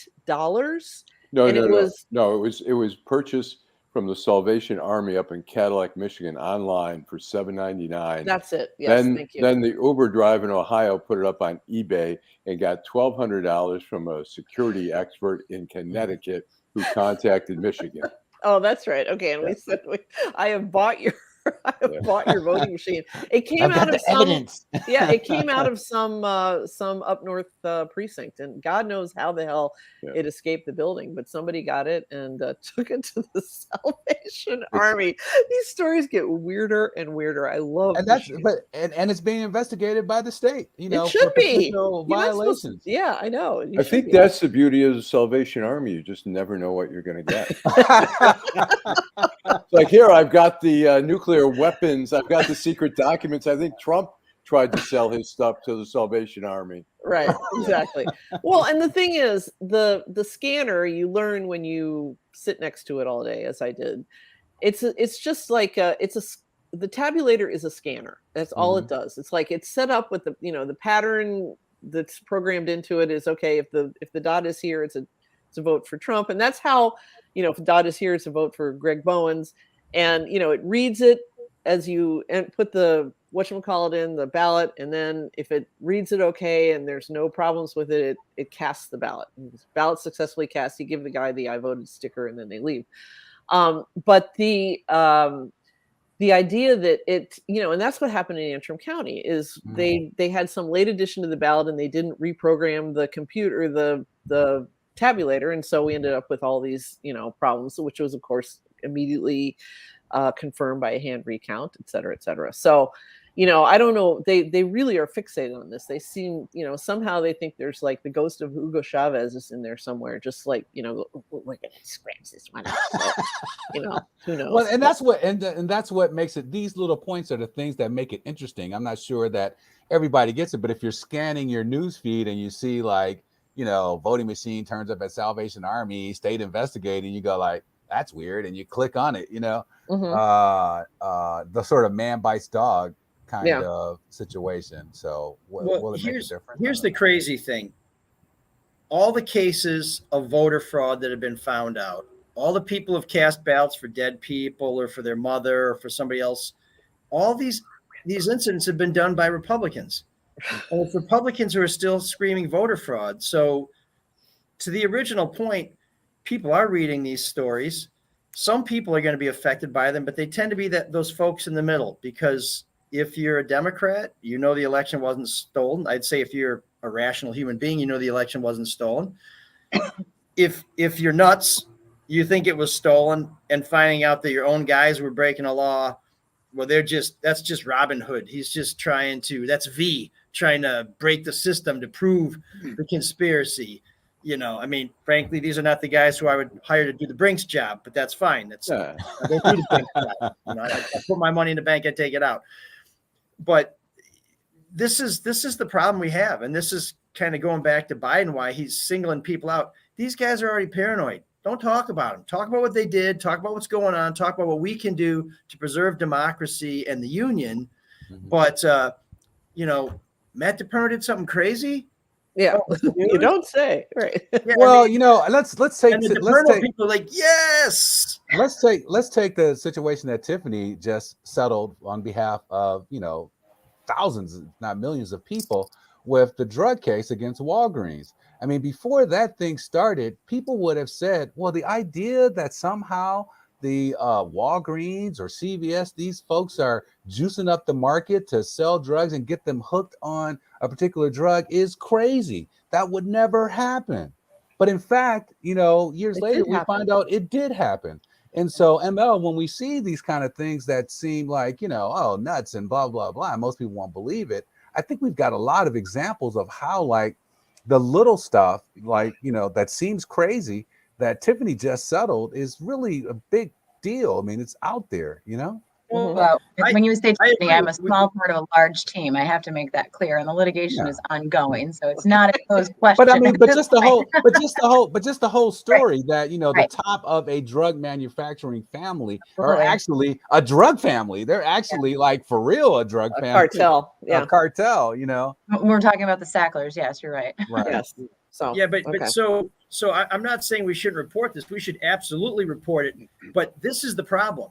No, and no, it no, was no. It was purchased from the Salvation Army up in Cadillac, Michigan, online for $7.99. That's it. Yes, thank you. Then the Uber drive in Ohio put it up on eBay and got $1,200 from a security expert in Connecticut who contacted Michigan. Oh, that's right. Okay, and we said I have bought your bought your voting machine. It came out of some evidence. Yeah, it came out of some up north precinct, and God knows how the hell it escaped the building, but somebody got it and took it to the Salvation Army. These stories get weirder and weirder. I love and it's being investigated by the state, it should be violations. Yeah, I know. I think that's the beauty of the Salvation Army. You just never know what you're going to get. It's like, here, I've got the nuclear weapons. I've got the secret documents. I think Trump tried to sell his stuff to the Salvation Army. Right, exactly. Well, and the thing is, the scanner, you learn when you sit next to it all day, as I did. It's just like the tabulator is a scanner. That's all it does. It's like it's set up with the pattern that's programmed into it is, okay, if the dot is here, it's a vote for Trump, and that's how, if the dot is here, it's a vote for Greg Bowens, and it reads it as you put the whatchamacallit in the ballot, and then if it reads it okay and there's no problems with it, it casts the ballot. And the ballot successfully cast, you give the guy the I voted sticker, and then they leave. But the idea that and that's what happened in Antrim County is they had some late addition to the ballot and they didn't reprogram the computer, the tabulator, and so we ended up with all these problems, which was of course immediately confirmed by a hand recount, et cetera, et cetera. So I don't know, they really are fixated on this. They seem, somehow they think there's like the ghost of Hugo Chavez is in there somewhere, just like, we're gonna scratch this one out. So, who knows? Well, and that's what and that's what makes it, these little points are the things that make it interesting. I'm not sure that everybody gets it, but if you're scanning your news feed and you see like, voting machine turns up at Salvation Army, state investigating, you go like, that's weird, and you click on it, the sort of man bites dog kind of situation. So will it make a difference? Here's the crazy thing. All the cases of voter fraud that have been found out, all the people who have cast ballots for dead people or for their mother or for somebody else, all these incidents have been done by Republicans. And it's Republicans who are still screaming voter fraud. So to the original point, people are reading these stories. Some people are going to be affected by them, but they tend to be those folks in the middle, because if you're a Democrat, the election wasn't stolen. I'd say if you're a rational human being, the election wasn't stolen. If you're nuts, you think it was stolen, and finding out that your own guys were breaking a law, well, that's just Robin Hood. He's just trying to break the system to prove the conspiracy. Frankly, these are not the guys who I would hire to do the Brinks job, but that's fine. I don't do the Brinks job. I put my money in the bank, I take it out. But this is the problem we have, and this is kind of going back to Biden, why he's singling people out. These guys are already paranoid. Don't talk about them. Talk about what they did. Talk about what's going on. Talk about what we can do to preserve democracy and the union. But Matt DePerno did something crazy. Yeah, you don't say, right? Yeah, well, let's take people are like, yes. Let's take the situation that Tiffany just settled on behalf of thousands, if not millions of people with the drug case against Walgreens. I mean, before that thing started, people would have said, well, the idea that somehow the Walgreens or CVS, these folks are juicing up the market to sell drugs and get them hooked on a particular drug is crazy. That would never happen. But in fact, years later, we find out it did happen. And so, ML, when we see these kind of things that seem like, oh, nuts and blah, blah, blah, most people won't believe it. I think we've got a lot of examples of how, like, the little stuff, like, that seems crazy that Tiffany just settled is really a big deal. I mean, it's out there, Well, I- when you say I Tiffany, I'm a agree. small part of a large team. I have to make that clear, and the litigation Yeah. is ongoing, so it's not a closed question. But I mean, at but this just the point. whole story that, you know, the Right. top of a drug manufacturing family are Right. actually a drug family. They're actually like for real a drug A family. cartel. Yeah. A cartel, you know. We're talking about the Sacklers. Yes, you're right. Right. Yes. So Yeah, but okay. so I'm not saying we shouldn't report this. We should absolutely report it. But this is the problem: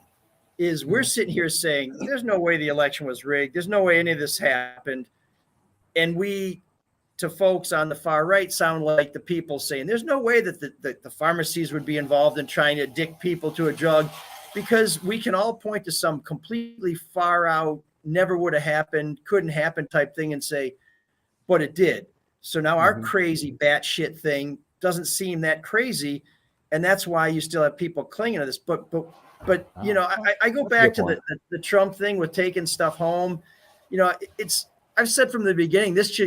is we're sitting here saying there's no way the election was rigged. There's no way any of this happened, and we, to folks on the far right, sound like the people saying there's no way that the pharmacies would be involved in trying to addict people to a drug, because we can all point to some completely far out, never would have happened, couldn't happen type thing and say, but it did. So now our crazy batshit thing doesn't seem that crazy, and that's why you still have people clinging to this. But you know, I go back to the Trump thing with taking stuff home. You know, I've said from the beginning, this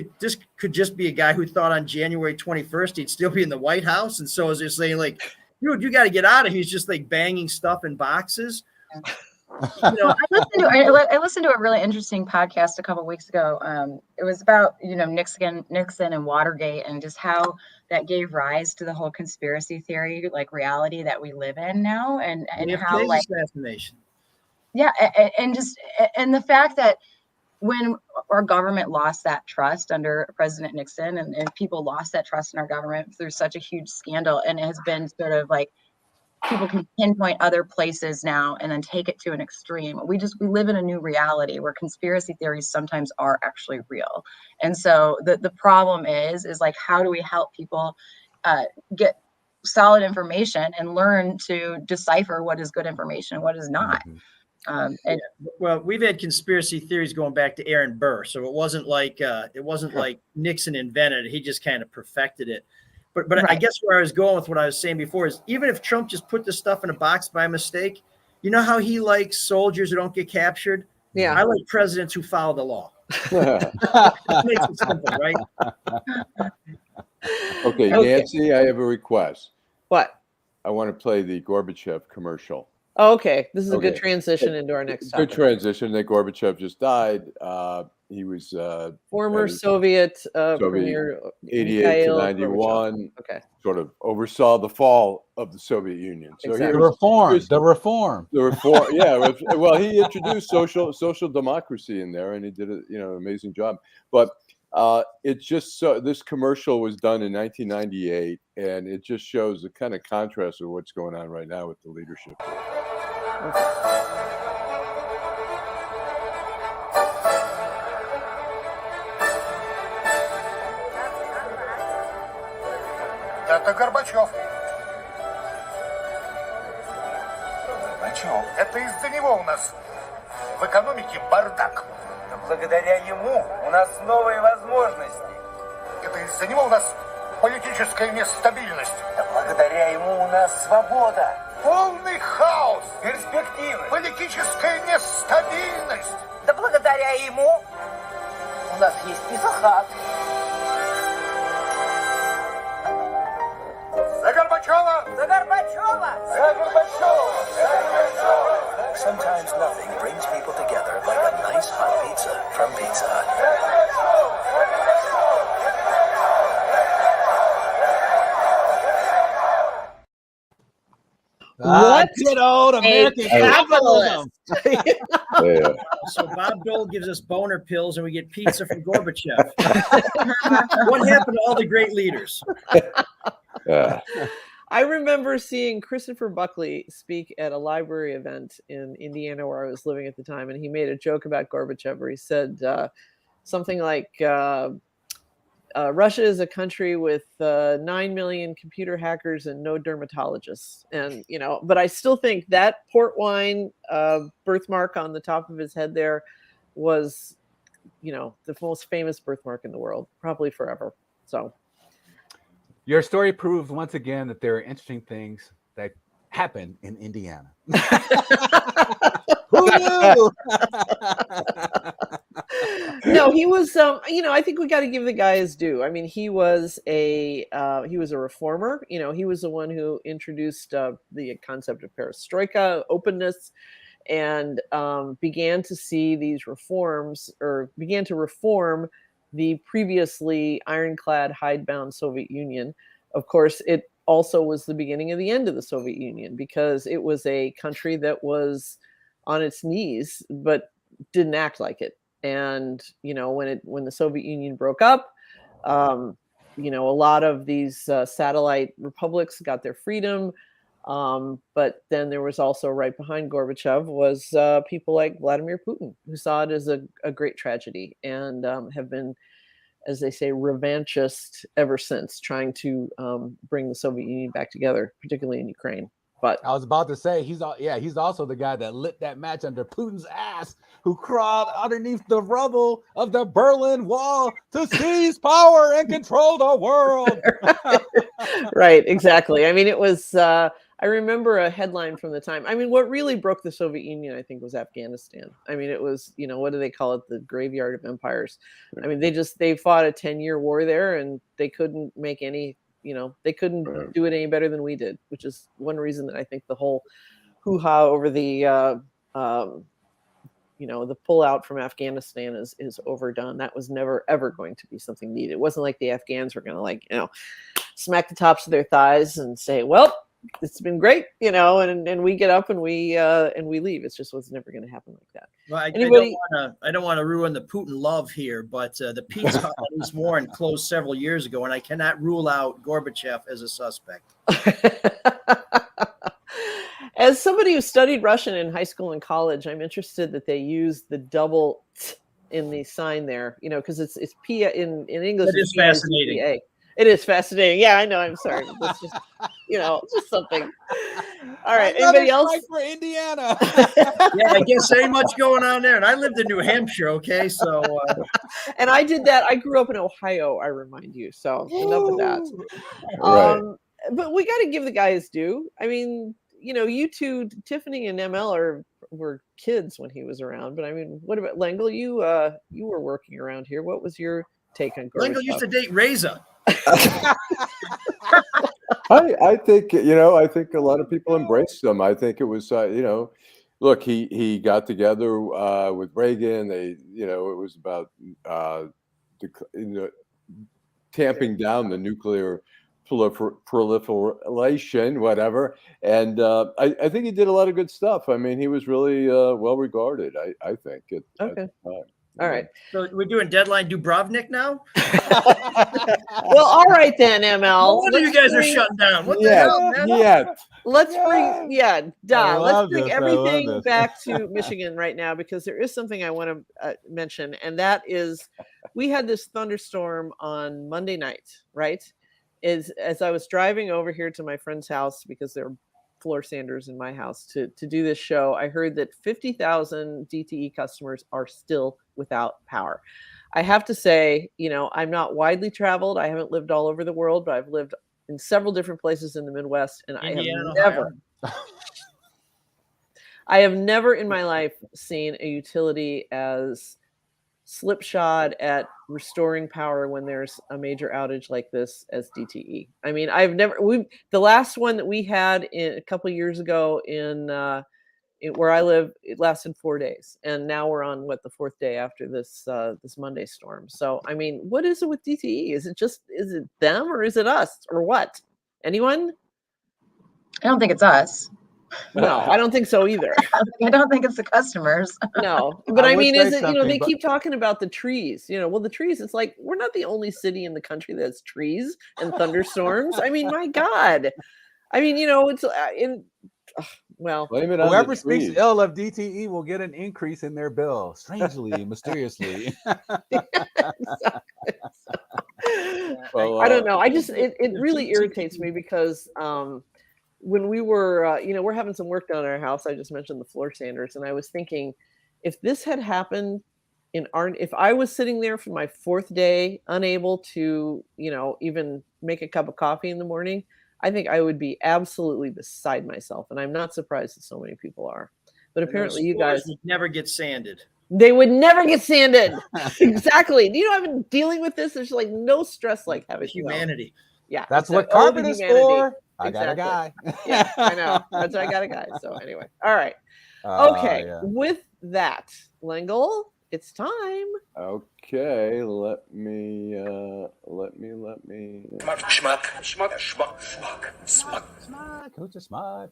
could just be a guy who thought on January 21st he'd still be in the White House, and so as they're saying, like, dude, you got to get out of here. He's just like banging stuff in boxes. You know, I listened to a really interesting podcast a couple of weeks ago. It was about, you know, Nixon and Watergate, and just how that gave rise to the whole conspiracy theory, like reality that we live in now, and how, like, assassination. yeah, and the fact that when our government lost that trust under President Nixon, and people lost that trust in our government through such a huge scandal, and it has been sort of like, people can pinpoint other places now and then take it to an extreme. We live in a new reality where conspiracy theories sometimes are actually real. And so the problem is like, how do we help people get solid information and learn to decipher what is good information and what is not? Well, we've had conspiracy theories going back to Aaron Burr, so it wasn't like Nixon invented it. He just kind of perfected it. But right. I guess where I was going with what I was saying before is, even if Trump just put this stuff in a box by mistake, you know how he likes soldiers who don't get captured? Yeah. I like presidents who follow the law. It makes it simple, right? Okay, Nancy, I have a request. What? I want to play the Gorbachev commercial. Oh, okay. This is a good transition into our next topic. Good transition. That Gorbachev just died. He was former Soviet premier, 88 to 91. Okay. Sort of oversaw the fall of the Soviet Union. So exactly. The reform. Yeah. Well, he introduced social democracy in there, and he did an amazing job. But it's just so, this commercial was done in 1998, and it just shows the kind of contrast of what's going on right now with the leadership. Это Горбачев. Горбачев. Это из-за него у нас в экономике бардак. Благодаря ему у нас новые возможности. Это из-за него у нас политическая нестабильность. Да благодаря ему у нас свобода. Полный хаос. Перспективы. Политическая нестабильность. Да благодаря ему у нас есть Исахат. За Горбачева! За Горбачева! За Горбачева! За Горбачева! Sometimes nothing brings people together like a nice hot pizza from Pizza Hut. What? Good old American capitalism. Yeah. So Bob Dole gives us boner pills, and we get pizza from Gorbachev. What happened to all the great leaders? Yeah. I remember seeing Christopher Buckley speak at a library event in Indiana where I was living at the time, and he made a joke about Gorbachev where he said something like, Russia is a country with 9 million computer hackers and no dermatologists. And, but I still think that port wine birthmark on the top of his head there was, the most famous birthmark in the world, probably forever. So. Your story proves once again that there are interesting things that happen in Indiana. Who knew? No, he was. I think we got to give the guy his due. I mean, he was a reformer. He was the one who introduced the concept of perestroika, openness, and began to see these reforms, or began to reform the previously ironclad, hidebound Soviet Union. Of course, it also was the beginning of the end of the Soviet Union, because it was a country that was on its knees, but didn't act like it. And, when the Soviet Union broke up, a lot of these satellite republics got their freedom. But then there was also, right behind Gorbachev, was people like Vladimir Putin, who saw it as a great tragedy, and have been, as they say, revanchist ever since, trying to bring the Soviet Union back together, particularly in Ukraine. But I was about to say, he's also the guy that lit that match under Putin's ass, who crawled underneath the rubble of the Berlin Wall to seize power and control the world. Right, exactly. I mean, it was, I remember a headline from the time. I mean, what really broke the Soviet Union, I think, was Afghanistan. I mean, it was, what do they call it? The graveyard of empires. I mean, they fought a 10-year war there, and they couldn't make any, they couldn't do it any better than we did, which is one reason that I think the whole hoo-ha over the, the pullout from Afghanistan is overdone. That was never, ever going to be something needed. It wasn't like the Afghans were going to, smack the tops of their thighs and say, well, it's been great, and we get up and we leave. It's just was never going to happen like that. Well, I don't want to ruin the Putin love here, but the Peace Colonies Warren closed several years ago, and I cannot rule out Gorbachev as a suspect. As somebody who studied Russian in high school and college, I'm interested that they use the double t in the sign there, because it's P in English. It is fascinating. It is fascinating. Yeah, I know. I'm sorry. That's just, just something. All right. Anybody else? For Indiana. Yeah, I guess there ain't much going on there. And I lived in New Hampshire. Okay, so. And I did that. I grew up in Ohio. I remind you. So enough of that. Right. But we got to give the guy his due. I mean, you two, Tiffany and ML, were kids when he was around. But I mean, what about Lengel? You were working around here. What was your take on Gorbachev? Lengel used to date Reza. I think I think a lot of people embraced him. I think it was look, he got together with Reagan. They it was about tamping down the nuclear proliferation, whatever. And I think he did a lot of good stuff. I mean, he was really well regarded. I think at the time. All right. So we're doing Deadline Dubrovnik now? Well, all right then, ML. No wonder you guys are shutting down. What the hell, man? Let's bring everything back to Michigan right now, because there is something I want to mention, and that is we had this thunderstorm on Monday night, right? As I was driving over here to my friend's house, because there are floor sanders in my house to do this show, I heard that 50,000 DTE customers are still without power. I have to say, I'm not widely traveled. I haven't lived all over the world, but I've lived in several different places in the Midwest, and I have never in my life seen a utility as slipshod at restoring power when there's a major outage like this as DTE. I mean, the last one that we had a couple of years ago in where I live, it lasted 4 days, and now we're on the fourth day after this Monday storm. So, I mean, what is it with DTE? Is it them, or is it us, or what? Anyone? I don't think it's us. No, I don't think so either. I don't think it's the customers. No, but I mean, is it, they keep talking about the trees, well, the trees, it's like, we're not the only city in the country that has trees and thunderstorms. I mean, my God. I mean, it's whoever speaks ill of DTE will get an increase in their bill, strangely, mysteriously. Well, I don't know. It really irritates me, because when we were, we're having some work done in our house. I just mentioned the floor sanders, and I was thinking, if this had happened if I was sitting there for my fourth day, unable to, even make a cup of coffee in the morning, I think I would be absolutely beside myself. And I'm not surprised that so many people are. But apparently you guys would never get sanded. They would never get sanded. Exactly. I've been dealing with this. There's like no stress like having humanity. Yeah. That's what carbon is for. I got a guy. Yeah, I know. That's why I got a guy. So anyway, all right. Okay, Yeah. with that, Lengel, it's time. Okay, let me. Schmuck. Who's the Schmuck?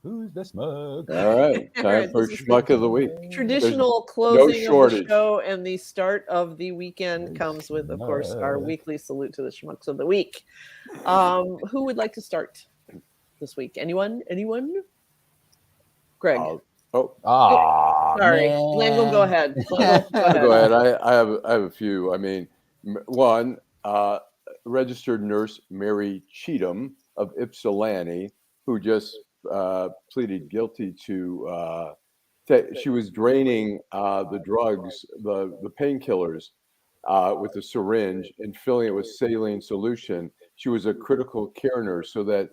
Who's the Schmuck? All right, All time right, for this is Schmuck of the Week. Traditional closing of the shortage. show and the start of the weekend comes with, of course, our weekly salute to the Schmucks of the Week. Who would like to start this week? Anyone? Greg. Sorry, Lengel, go ahead. Lengel, go ahead. Go ahead. I have a few. I mean, one, registered nurse Mary Cheatham of Ypsilanti, who just pleaded guilty to. She was draining the drugs, the painkillers, with a syringe and filling it with saline solution. She was a critical care nurse, so that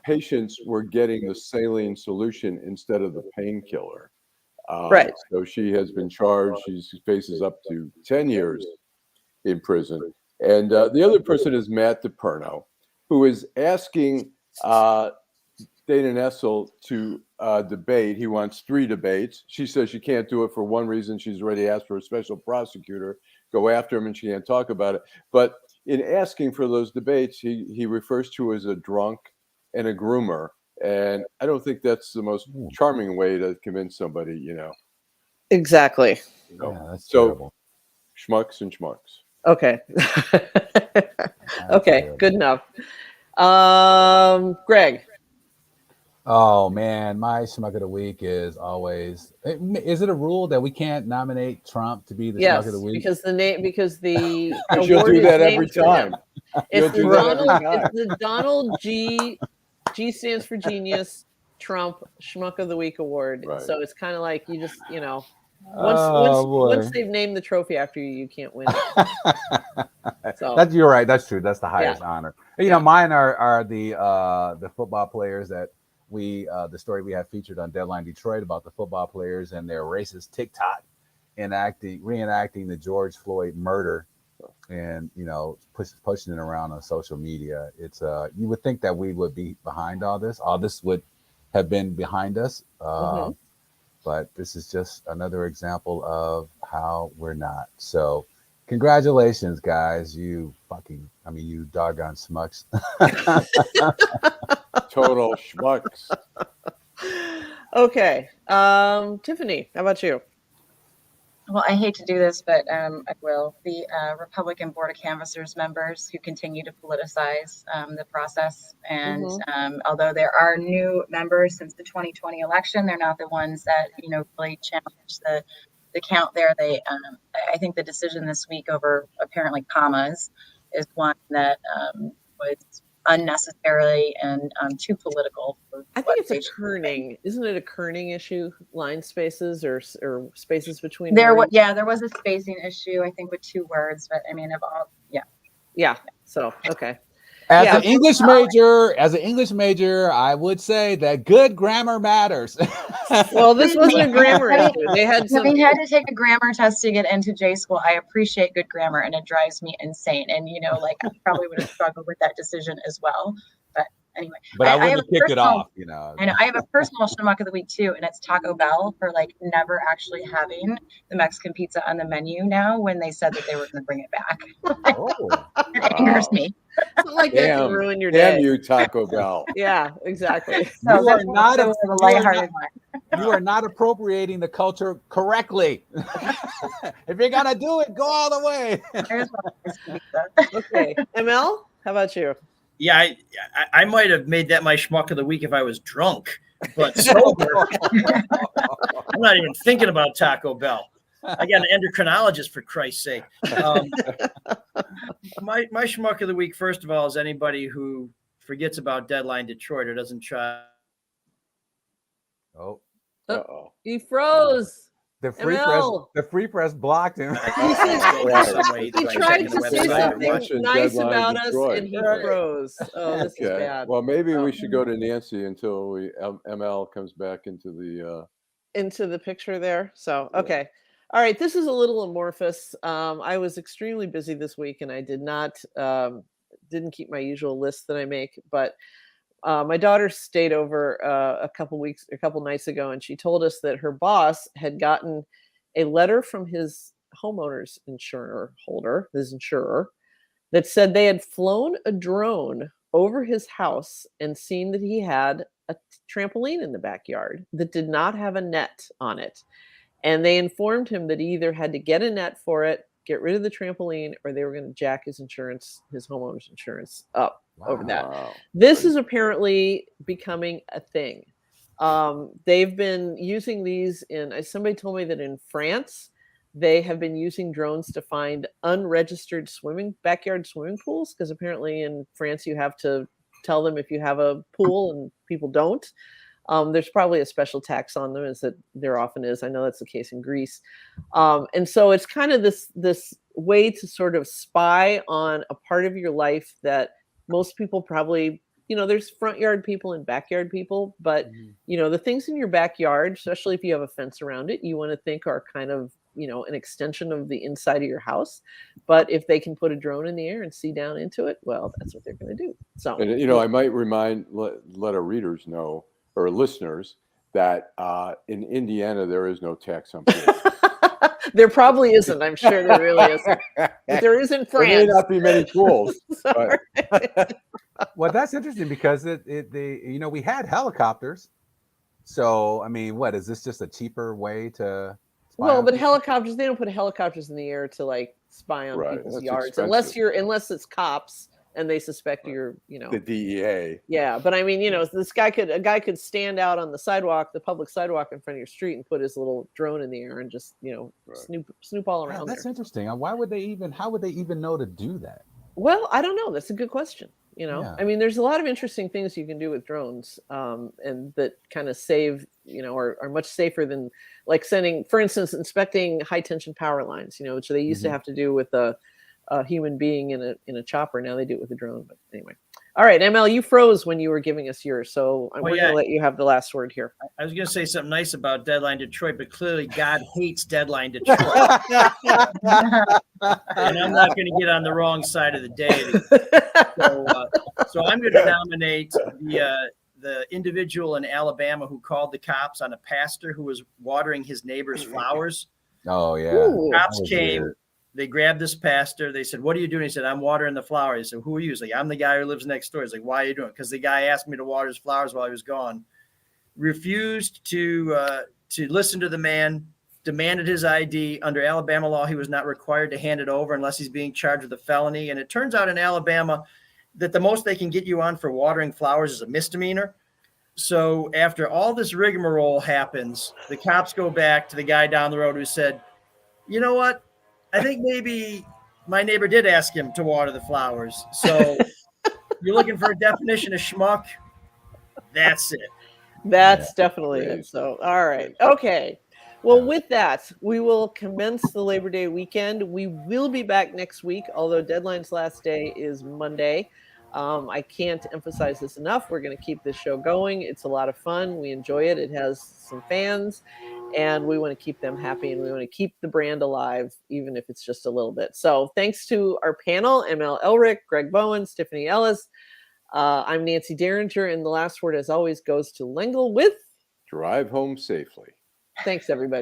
patients were getting the saline solution instead of the painkiller. Right. So she has been charged. She faces up to 10 years in prison. And the other person is Matt DiPerno, who is asking Dana Nessel to debate. He wants 3 debates. She says she can't do it for one reason. She's already asked for a special prosecutor, go after him, and she can't talk about it. But in asking for those debates, he refers to her as a drunk and a groomer. And I don't think that's the most charming way to convince somebody, Exactly. Yeah, that's so terrible. Schmucks and schmucks. Okay. Okay, terrible. good enough. Greg. Oh man, my Schmuck of the Week is always. Is it a rule that we can't nominate Trump to be the Schmuck of the Week? Because the You'll award do is that every named for him. time. It's You'll do that every time. It's the Donald G. G stands for genius. Trump Schmuck of the Week award. Right. So it's kind of like you just once they've named the trophy after you, you can't win it. So You're right. That's true. That's the highest honor. You know, mine are the football players that the story we have featured on Deadline Detroit about the football players and their racist TikTok reenacting the George Floyd murder, and pushing it around on social media. It's you would think that we would be behind all this would have been behind us, but this is just another example of how we're not. So congratulations, guys, you doggone schmucks. Total schmucks. Okay. Tiffany, how about you? Well, I hate to do this, but I will. The Republican Board of Canvassers members who continue to politicize the process. And although there are new members since the 2020 election, they're not the ones that, really challenge the count there. I think the decision this week over apparently commas is one that was unnecessarily and too political. I think it's a kerning. Isn't it a kerning issue? Line spaces or spaces between words? There was a spacing issue, I think, with 2 words, but I mean, yeah. So okay. As an English major, I would say that good grammar matters. Well, this wasn't a grammar issue. They had to take a grammar test to get into J school. I appreciate good grammar, and it drives me insane. And I probably would have struggled with that decision as well. But anyway, but I wouldn't have kicked it off. I know I have a personal Schmuck of the Week too, and it's Taco Bell for never actually having the Mexican pizza on the menu now when they said that they were going to bring it back. It angers me. Something like that can ruin your day. Damn you, Taco Bell. Yeah, exactly. So you are not a lighthearted one. You are not appropriating the culture correctly. If you're gonna do it, go all the way. Okay, ML, how about you? Yeah, I might have made that my Schmuck of the Week if I was drunk, but sober, I'm not even thinking about Taco Bell. I got an endocrinologist, for Christ's sake. My Schmuck of the Week, first of all, is anybody who forgets about Deadline Detroit or doesn't try. Oh, he froze. The free press blocked him. He tried to say something nice about us, and he froze. Oh, this is bad. Well, maybe we should go to Nancy until ML comes back into the picture there. So, okay. All right. This is a little amorphous. I was extremely busy this week, and I didn't keep my usual list that I make. But My daughter stayed over a couple nights ago, and she told us that her boss had gotten a letter from his homeowner's his insurer, that said they had flown a drone over his house and seen that he had a trampoline in the backyard that did not have a net on it. And they informed him that he either had to get a net for it, get rid of the trampoline, or they were going to jack his homeowner's insurance up over that. Wow. This is apparently becoming a thing. They've been using these somebody told me that in France, they have been using drones to find unregistered backyard swimming pools, because apparently in France you have to tell them if you have a pool and people don't. There's probably a special tax on them, as that there often is. I know that's the case in Greece. And so it's kind of this way to sort of spy on a part of your life that most people probably, there's front yard people and backyard people, but the things in your backyard, especially if you have a fence around it, you want to think are kind of, an extension of the inside of your house. But if they can put a drone in the air and see down into it, well, that's what they're going to do. So, and, I might let our readers know, or listeners, that in Indiana, there is no tax on pools. There probably isn't. I'm sure there really isn't. But there is in France. There may not be many pools. Well, that's interesting, because we had helicopters. So, I mean, what is this, just a cheaper way to spy? Well, but helicopters, they don't put helicopters in the air to like spy on people's yards, expensive. unless it's cops and they suspect you're, the DEA. Yeah, but I mean, a guy could stand out on the public sidewalk in front of your street, and put his little drone in the air and just, snoop all around. That's interesting. How would they even know to do that? Well, I don't know. That's a good question. Yeah. I mean, there's a lot of interesting things you can do with drones, and that kind of save, are much safer than like for instance, inspecting high tension power lines, which they used to have to do with a human being in a chopper. Now they do it with a drone. But anyway, all right, ML, you froze when you were giving us yours, so I'm going to let you have the last word here. I was going to say something nice about Deadline Detroit, but clearly God hates Deadline Detroit. And I'm not going to get on the wrong side of the day. So I'm going to nominate the individual in Alabama who called the cops on a pastor who was watering his neighbor's flowers. Oh, yeah. Ooh, cops came. Weird. They grabbed this pastor. They said, "What are you doing?" He said, "I'm watering the flowers." He said, "Who are you?" He's like, "I'm the guy who lives next door." He's like, "Why are you doing it?" "Because the guy asked me to water his flowers while he was gone." Refused to listen to the man. Demanded his ID. Under Alabama law, he was not required to hand it over unless he's being charged with a felony. And it turns out in Alabama that the most they can get you on for watering flowers is a misdemeanor. So after all this rigmarole happens, the cops go back to the guy down the road who said, "You know what? I think maybe my neighbor did ask him to water the flowers." So you're looking for a definition of schmuck? That's it. That's definitely it. So, all right. Okay. Well, with that, we will commence the Labor Day weekend. We will be back next week, although Deadline's last day is Monday. I can't emphasize this enough. We're going to keep this show going. It's a lot of fun. We enjoy it. It has some fans, and we want to keep them happy, and we want to keep the brand alive, even if it's just a little bit. So thanks to our panel, ML Elrick, Greg Bowens, Tiffany Ellis. I'm Nancy Derringer, and the last word, as always, goes to Lengel with Drive home safely. Thanks, everybody.